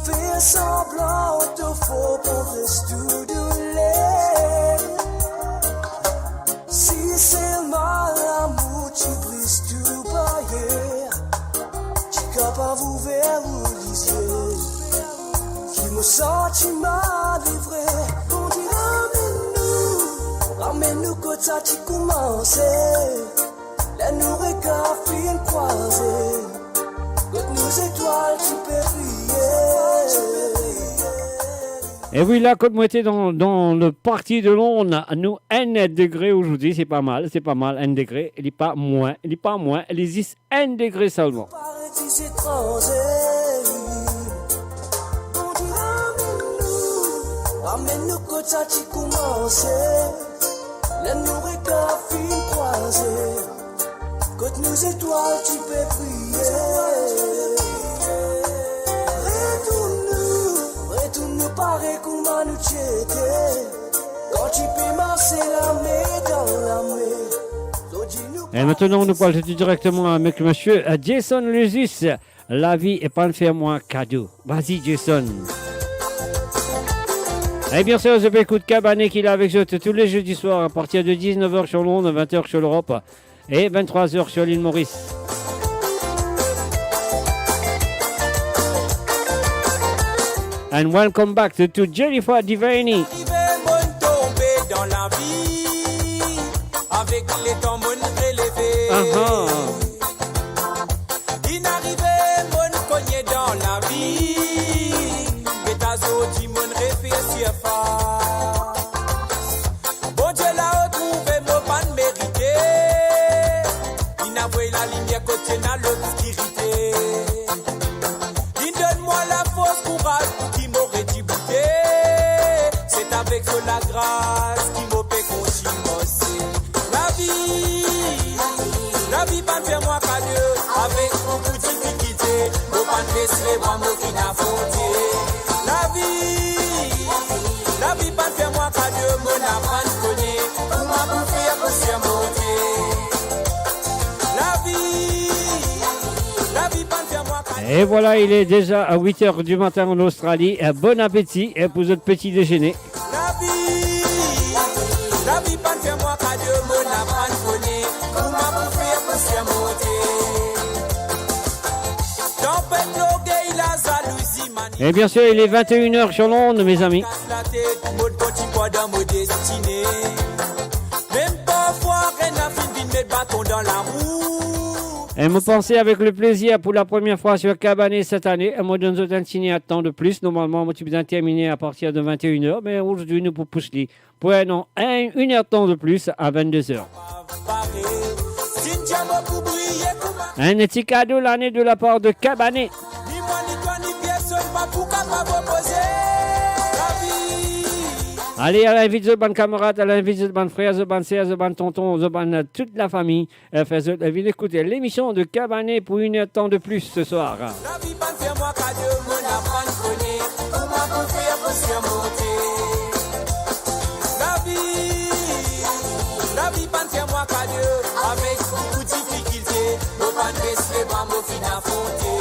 Fais semblant te faut pour rester tout douleur. Si c'est mal l'amour tu brises tout barrière. Tu capable ouvert ou les yeux. Qui me sent tu m'as livré. On dit ramène-nous quand ça tu commencé. Là nos regards fin croisés. Quand nos étoiles tu peux briller. Et oui, là, comme moi, était dans le parti de Londres, nous, 1 degré aujourd'hui, c'est pas mal, 1 degré, il n'est pas moins, il existe 1 degré seulement. Ramène-nous quand ça tu commencé. Là nos regards fin croisés. Quand nos étoiles tu peux briller. Retourne-nous pareil qu'on m'a nous chété. Quand tu peux marcher la main dans la main. Et maintenant, nous parlons directement avec monsieur Jason Lusus. La vie est pas de faire moi cadeau. Vas-y, Jason. Et bien sûr, je peux écouter Cabané qui est avec vous tous les jeudis soirs à partir de 19h sur Londres, 20h sur l'Europe et 23h sur l'île Maurice. And welcome back to Jennifer Devaney. Dans la vie, avec les temps relevés. Il n'arrivait mon cogné dans la vie, mais t'as dit mon réfléchir fort. Bon Dieu l'a retrouvé, mon pas mérité. pas mon fin affronter. La vie pas fait moi qu'à Dieu, mon apprendre connaît. Pour moi, pour faire pour se monter. La vie pas fait moi qu'à Dieu. Et voilà, il est déjà à 8h du matin en Australie. Bon appétit pour votre petit déjeuner. La vie pas fait moi qu'à Dieu, mon apprendre connaît. Pour moi, pour faire pour se monter. Tempête, l'orgueil, la jalousie, manie. Et bien sûr, il est 21h sur l'onde, mes amis. La tête, mode petit poids dans mon destinée. Même parfois, rien n'a fini de mettre bâton dans la roue. Et me pensez avec le plaisir pour la première fois sur Cabané cette année. Moi, dans un signé à temps de plus. Normalement, moi, tu bien terminé à partir de 21h. Mais aujourd'hui, nous pour pousser. Prenons une heure de temps de plus à 22h. Un petit cadeau l'année de la part de Cabané. Ni moi, ni toi, ni personne, pas pour capable opposer. Allez, à l'invite de bonnes camarades, à l'invite de bonnes frères, de bonnes sœurs, de bonnes tontons, de bonnes toute la famille. Venez écouter l'émission de Cabané pour une heure de temps de plus ce soir. La vie pas fait moi cadeau, mon apprendre connaît. Pour moi, pour faire pour se monter. La vie pas fait moi cadeau. Avec beaucoup de difficultés, mon pas de baisser, mon fin affronter.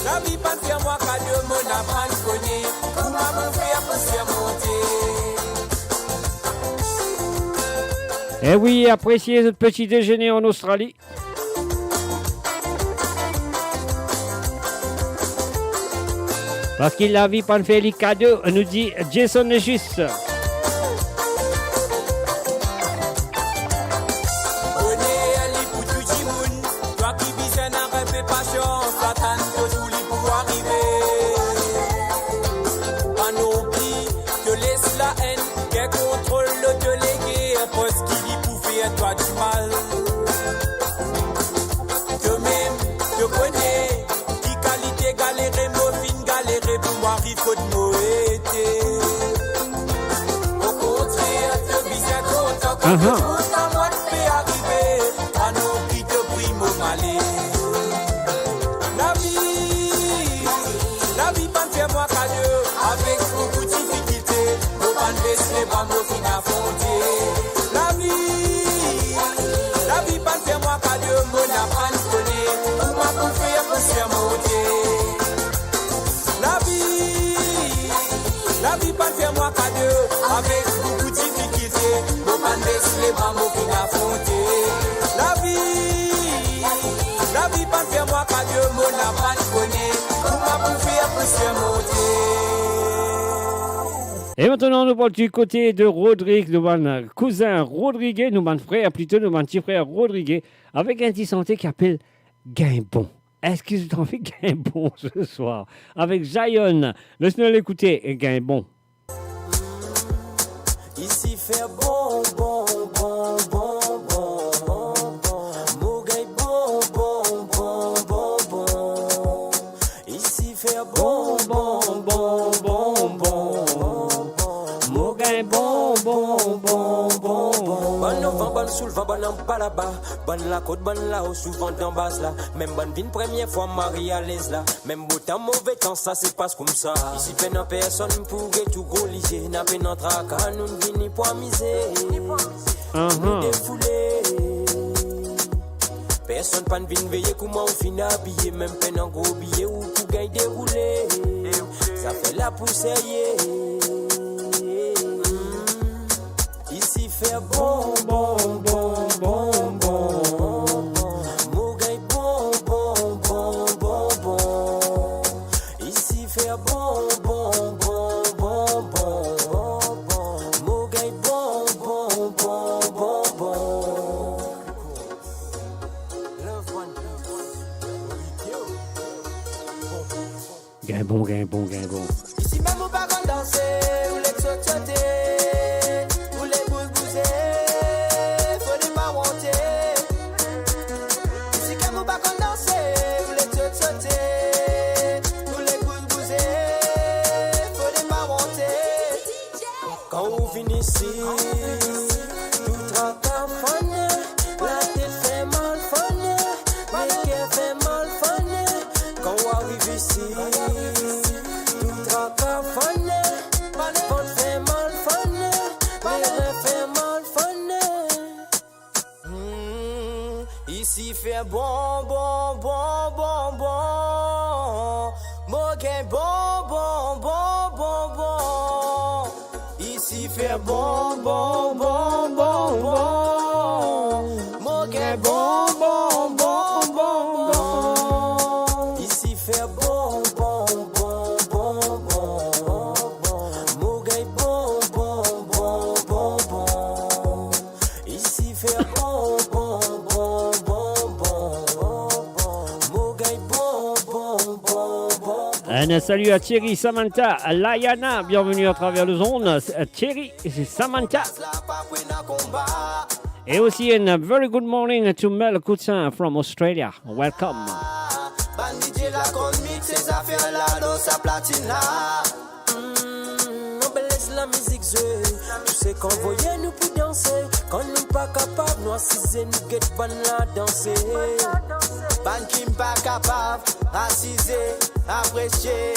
La vie pas fait moi cadeau, mon apprendre connaît. Pour moi, mon frère pour se monter. Eh oui, appréciez ce petit déjeuner en Australie. Parce qu'il la vie pas fait les cadeaux, nous dit Jason le juste. Toi du mal que même je connais qui qualité galérer morphine galérer pour moi rive de moété au contraire te vise content quand tout à moi te fait arriver à nos qui te prime au malé la vie pas fait moi cadeau avec beaucoup de difficultés nos pas baisser pas mon fin affronter la vie pas fait moi cadeau, mon apprendre connaît. Pour moi, pour faire pour se monter. La vie pas fait moi cadeau. Avec beaucoup de difficultés, mon pas baisser les bras, mon fin affronter. La vie pas fait moi cadeau, mon apprendre connaît. Pour moi, pour faire pour se monter. Et maintenant, nous parlons du côté de Rodrigue, de mon cousin Rodrigue, de mon frère, plutôt de mon petit frère Rodrigue, avec un petit santé qui appelle Gaimbon. Est-ce qu'ils ont fait Gaimbon ce soir? Avec Zion. Laisse-nous l'écouter, Gaimbon. Ici fait bon, bon, bon, bon, bon, bon, bon. Mon gars bon, bon, bon, bon, bon. Ici fait bon, bon, bon, bon, bon. Bon, bon, bon, bon, bon. Bon vent, bon soulevant, bon en pas là-bas. Bon la côte, bon là-haut, souvent en base là. Même bonne vine, première fois, Marie à l'aise là. Même beau temps, mauvais temps, ça se passe comme ça. Ici, peine en personne pourrait tout gros lycée. N'a peine en traca, nous ne venons pas miser. Nous défouler. Personne pas ne vient veiller comment on finit habillé. Même peine en gros billet ou pour gagner dérouler. Ça fait la poussière. Ici fait bon, bon, bon, bon, bon. Mon gars bon, bon, bon, bon, bon. Ici fait bon, bon, bon, bon, bon, bon. Mon gars bon, bon, bon, bon, bon. Gaimbon, Gaimbon, Gaimbon. Ici même au pas qu'on danser, ou les tchoté. Quand on finit ici, tout tracas fané, la tête fait mal fané, les cœurs fait mal fané. fait bon, bon, bon, bon, bon. Moquet bon, bon, bon, bon, bon. Ici fait bon, bon, bon, bon, bon. Moquet bon, bon, bon, bon, bon. Ici fait bon, bon, bon, bon, bon. Moquet bon, bon, bon, bon, bon. Ici fait bon, bon, bon, bon, bon. Moquet bon, bon, bon, bon. Un salut à Thierry, Samantha, Layana, bienvenue à travers le zone. Thierry, Samantha. Et aussi un very good morning to Mel Coutsin from Australia. Welcome. Bandit la conmique, ces affaires-là, dans sa platine là. On laisse la musique jouer. Tu sais qu'on voyait nous pour danser. Quand nous pas capables, nous assiser, nous get ban la danser. Ban qui pas capable, assiser, apprécier.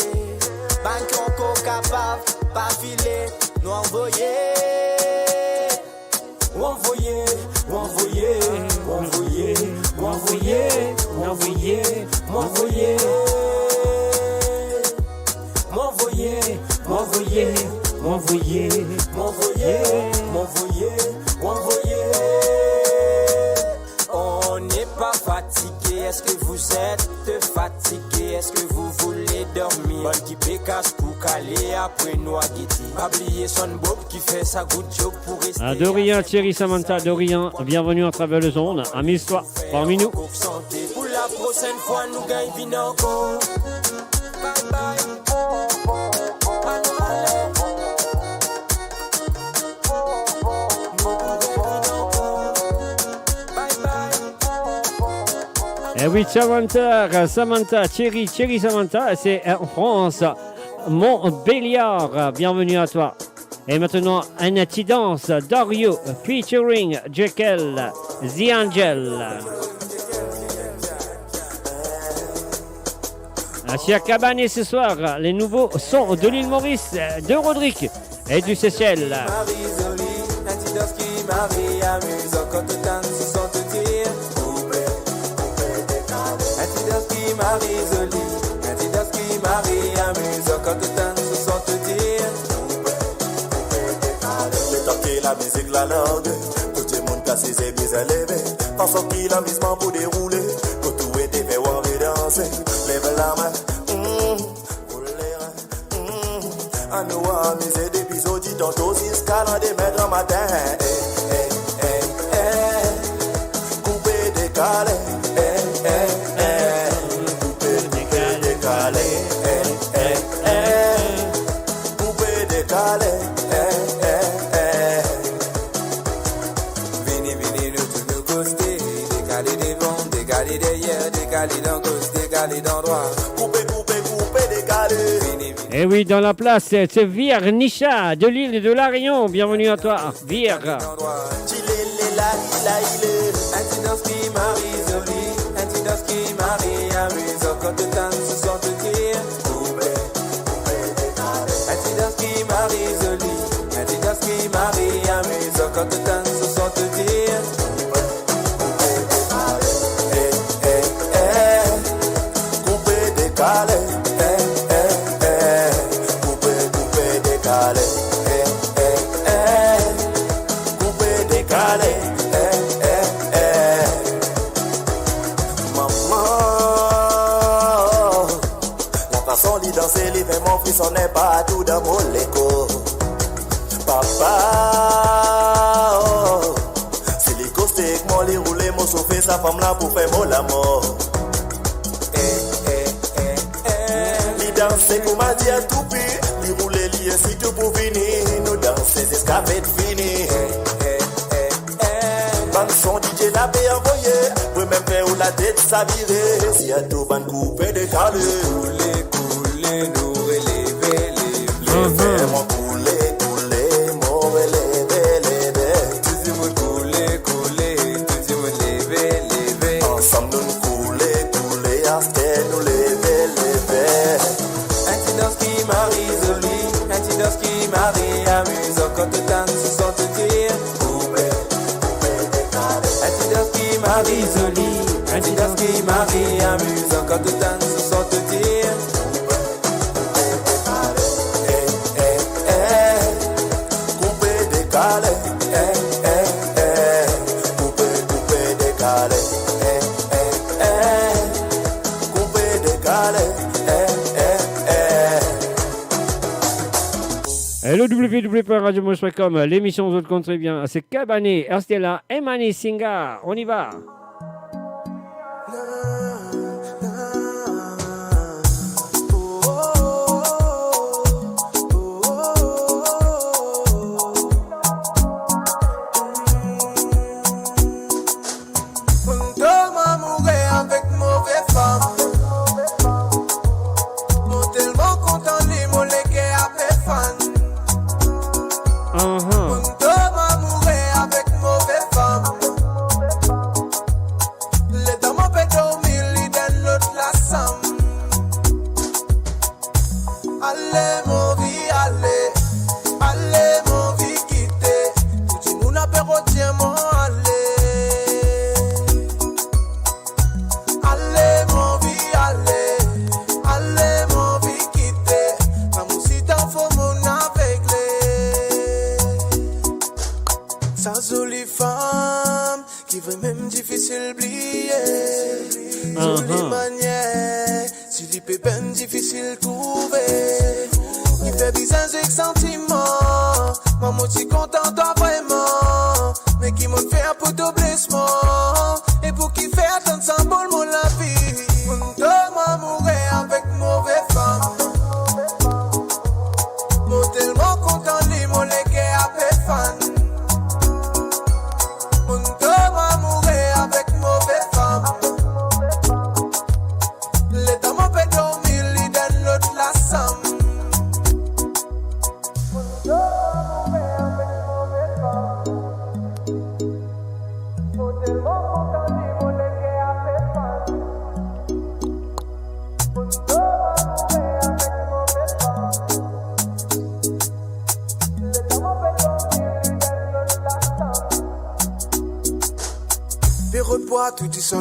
Ban qui encore capable, pas filer, nous envoyer. Envoyer, envoyer, envoyer, envoyer, envoyer, envoyer, m'envoyer, m'envoyer, m'envoyer, m'envoyer, m'envoyer, m'envoyer. On n'est pas fatigué, est-ce que vous êtes fatigué? Est-ce que vous voulez dormir? Bonne qui pécasse pour caler après nous à guetter. Pas oublier son bob qui fait sa good job pour rester. Dorian, Thierry, Samantha, Dorian, bienvenue à travers le zone. Amuse-toi parmi nous. Pour la prochaine fois, nous gagnons bien encore. Bye bye. Et oui, Samantha, Thierry, Samantha, c'est en France, Montbéliard, bienvenue à toi. Et maintenant, un petit danse, Dario, featuring Jekyll, The Angel. Sur Cabané ce soir, les nouveaux sons de l'île Maurice, de Rodrigue et du Seychelles. Marie-Jolie, un petit dos qui marie, amuse quand tout le temps se sont te dire. Le temps que la musique la langue, tout le monde casse ses aiguilles à lever. Façon qu'il a misement pour dérouler, pour tout est fait ou envie danser. Lève la main, pour les reins, à nous amuser d'épisodes, tantôt jusqu'à l'un des mètres en matin. Coupé, décalé, Et oui, dans la place, c'est Vir Nisha de l'île de La Réunion. Bienvenue à toi, Vir. Un petit danse qui Marie-Jolie, un petit danse qui Marie, amuse quand tout le temps se sont te dire. Un petit danse qui Marie-Jolie, un petit danse qui Marie, amuse quand tout le temps se sont te dire. Coupé, décalé, coupé, décalé, coupé, décalé. Maman, la façon d'y danser, les mon fils, on n'est pas tout dans mon léco. Papa, c'est les costés que moi les rouler, moi sauver sa femme là pour faire mon amour. Danser comme m'a dit à tout pays, lui rouler li ainsi tout pour venir, nous danser c'est ce qu'a fait fini. Bande son DJ la paix envoyé, pour même faire ou la tête s'avirer, si à tout ban coupé décalé. Couler, nous relever, lever, mon couler, mon relever. Tout le monde couler, tout le monde lever. Ensemble nous couler, à ce que nous lever. Marie-Jolie, un petit danse qui marie, amuse quand tout le temps se sont te dire. Un petit danse qui Marie-Jolie, Adidas qui marie, amusant quand tout un se sort de dire. Coupé, décalé, coupé, décalé, coupé, décalé, Le www.radiomos.com, l'émission vous compte très bien. C'est Cabané, Erstella, Emani Singa. On y va.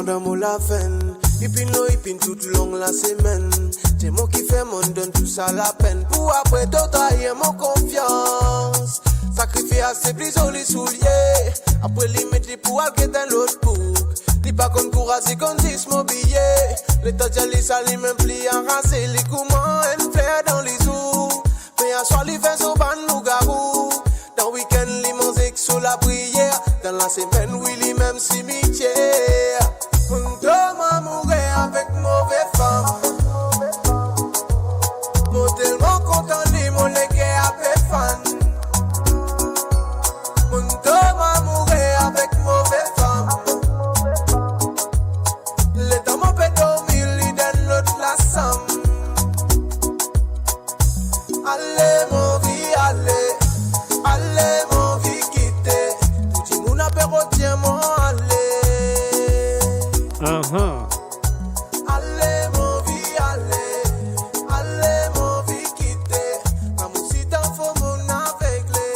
Dans mon la veine, ipin toute longue la semaine. C'est moi qui fais mon donne tout ça la peine. Pour après tout trahir mon confiance. Sacrifier assez plus les souliers. Après les mettre pour aller dans l'autre bouc. Li pas qu'on courage qu'on dit mon billet. Le temps j'allais salir même pli en raser. Les comment en faire dans les jours. Mais à soir les fait son ban nous garou. Dans week-end les musiques sous la prière. Dans la semaine oui les mêmes cimetières. Toma mourir avec mauvaise femme. Moi tellement content de mon légué à fan. Toma mourir avec mauvaise femme. Le temps mon peut dormir, il donne l'autre la somme. Allez mon vie, allez mon vie quitter. Tout le monde a perdu retient mon allez. Allez mon vie, allez mon vie quitter. Comme si t'en faut mon aveuglé.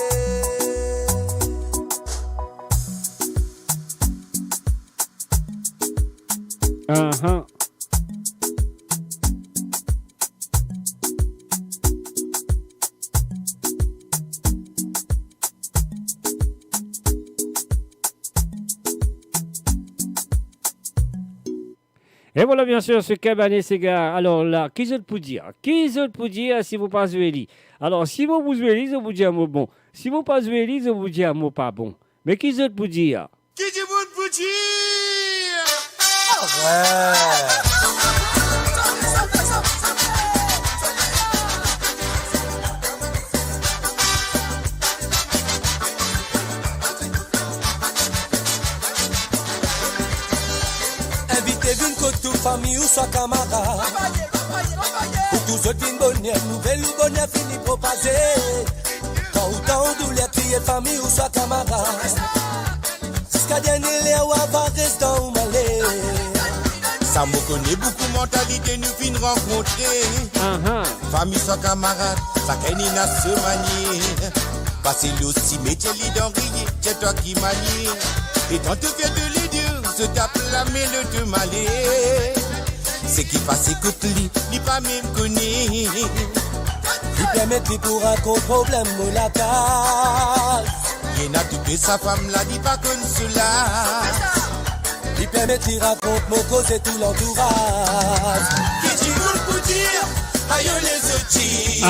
Et voilà, bien sûr, ce Cabané Sega. Alors là, qui je peux dire? Qui je peux dire si vous pas jouez? Alors, si vous jouez, je vous dis un mot bon. Si vous pas jouez, je vous dis un mot pas bon. Mais qui je peux dire? Qui je peux dire? Ouais. Famille ou soit camarade, pour tous autres une bonne nouvelle ou bonne fini propager. Quand ou temps ou les crier famille ou soit camarade, jusqu'à dernier les ou avant restant ou malé. Ça me connaît beaucoup mentalité nous fin rencontrer. Famille soit camarade, ça qu'elle n'a se manier. Passer le aussi métier l'identité, c'est toi qui manie. Et quand tu fais de les deux, se tape la mêle de malé. C'est qui passe écoute li pas même connu. Il permet de pour un gros problème de la case. Il n'a tout que sa femme là dit pas comme cela. Il permet de raconter mon cause et tout l'entourage. Qui tu veux pour dire, aïe les outils.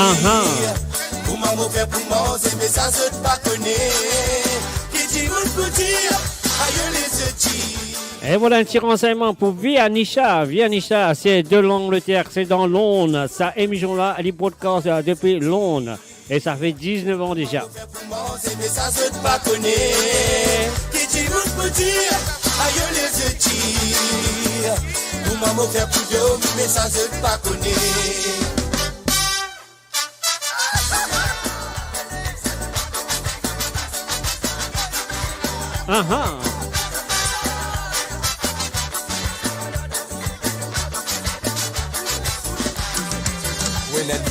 Pour maman faire pour manger, mais ça se pas connaît. Qui tu veux pour dire, aïe les outils. Et voilà un petit renseignement pour Vianisha. Vianisha, c'est de l'Angleterre, c'est dans Londres. Sa émission-là, elle est broadcast depuis Londres. Et ça fait 19 ans déjà. Mais ça se pas connaît. Qui tu veux pour dire, aïe les outils. Pour maman faire pour yo, mais ça se pas connaît.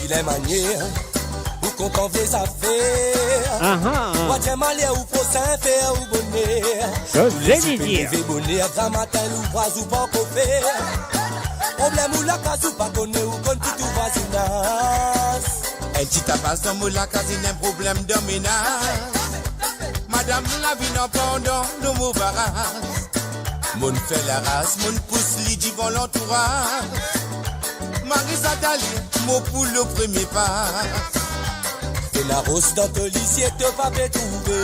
Les manières, ou content des affaires. Moi j'aime aller ou faut faire ou bonnet. Je dire. Bonnet à grand matin ou bras ou pas qu'on fait. Problème ou la case ou pas connaît ou qu'on tout voisinage. Elle dit ta passe dans la casine un problème de ménage. Madame la vie n'en pendant nos mots barrages. Mon fait la race, mon pousse l'idée dans l'entourage. Marisa Dali, mon pour le premier pas. Et la rose dans ton lycée te va te trouver.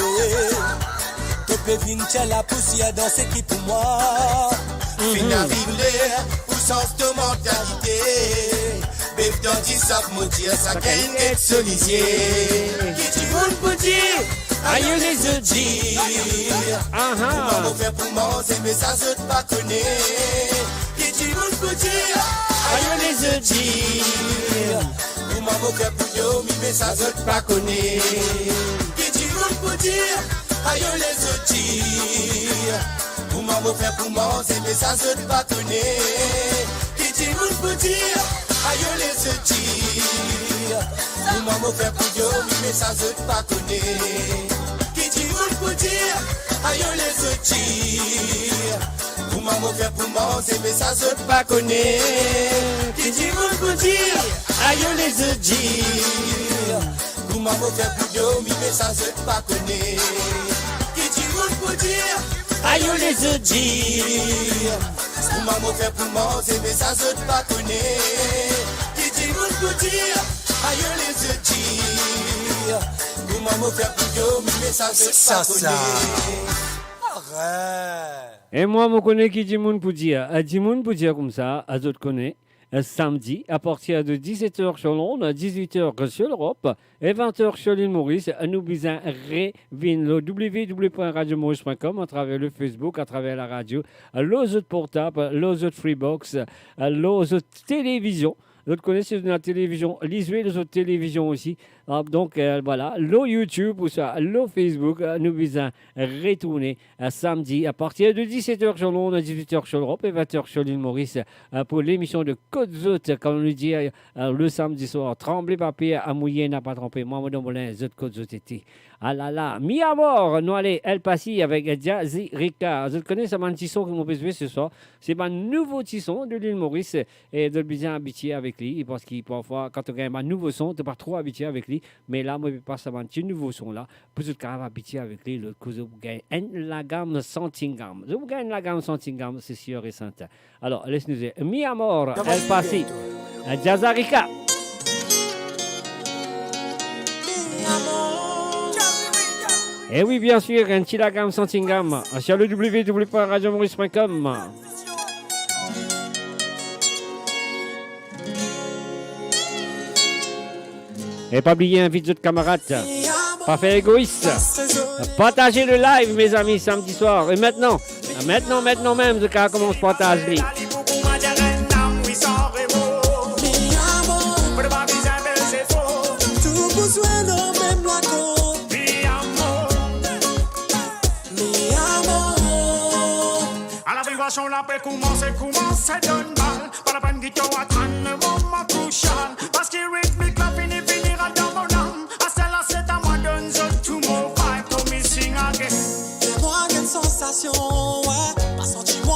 Te peux venir la poussière dans ce qui pour moi. Fin arrivé, pour sens de mentalité. Bébé dans 10 sacs, mon Dieu, ça gagne être solicié. Qui tu veux pour dire, aïe les audits. Comment faire pour manger, mais ça se pas connaît. Qui tu veux pour dire, aïe les audits. Pour maman faire pour yo, mais ça se pas connaît. Qui tu veux pour dire, aïe les audits. Pour maman faire pour manger, mais ça se pas connaît. Qui tu veux pour dire, aïe les audits. Pour maman faire pour yo, mais ça se pas connaît. Qui tu veux pour dire, aïe les audits. Pour maman faire pour manger, mais ça se pas connaît. Qui tu veux pour dire, aïe les audits. Pour maman faire pour yo, mais ça se pas connaît. Qui tu veux pour dire, aïe les audits. Pour maman faire pour manger, mais ça se pas connaît. Qui tu veux pour dire, aïe les audits. Pour maman faire pour yo, mais ça se pas connaît. Et moi, je connais qui dit moun pour dire. Dit moun pour dire comme ça, à d'autres connaît. Samedi, à partir de 17h sur Londres, 18h sur l'Europe et 20h sur l'île Maurice, nous bisons le www.radiomaurice.com à travers le Facebook, à travers la radio, les autres portables, les autres Freebox, les autres télévisions. Vous connaissez la télévision, lisez les autres télévisions aussi. Donc voilà, le YouTube ou ça, le Facebook, nous visons retourner samedi à partir de 17h sur Londres, 18h sur l'Europe et 20h sur l'île Maurice pour l'émission de Côte Zot, comme on nous dit le samedi soir. Tremblez papier à mouiller n'a pas trompé. Moi, Madame Molin, Zot Côte Zot était. Ah là là, mi amor, nous allons El Passi avec Jazzy Rika. Vous connaissez ce petit son que m'ont besoin ce soir. C'est un nouveau petit son de l'île Maurice et de bien habitué avec lui. Parce que parfois, quand on gagne un nouveau son, tu n'es pas trop habitué avec lui. Mais là, moi, je passe un petit nouveau son là. Pour que tu habitué avec lui, le coup, vous gagnez la gamme Santingam. Vous gagnez la gamme Santingam, c'est sûr et certain. Alors, laisse-nous dire. Mi amor, El Passi, Jazzy Rika. Et oui, bien sûr, un petit lagam Santingam sur le www.radiomaurice.com. Et pas oublier, invite d'autres camarades. Pas faire égoïste. Partagez le live, mes amis, samedi soir. Et maintenant même, ce cas commence à partager. La paix commence donne balle. Pas la peine que tu attends le moment crucial. Parce qu'il rythmique la finira dans mon âme. À celle-là, c'est à moi donne tout mon vibe. To me sing again. Fais-moi une sensation, ouais. Pas sentiment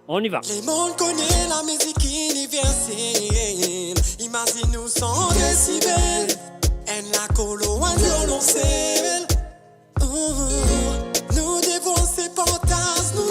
On y va. Les mondes connaissent la musique universelle. Imagine-nous sans décibels. En la colo, un violoncelle. Nous devons ces fantasmes.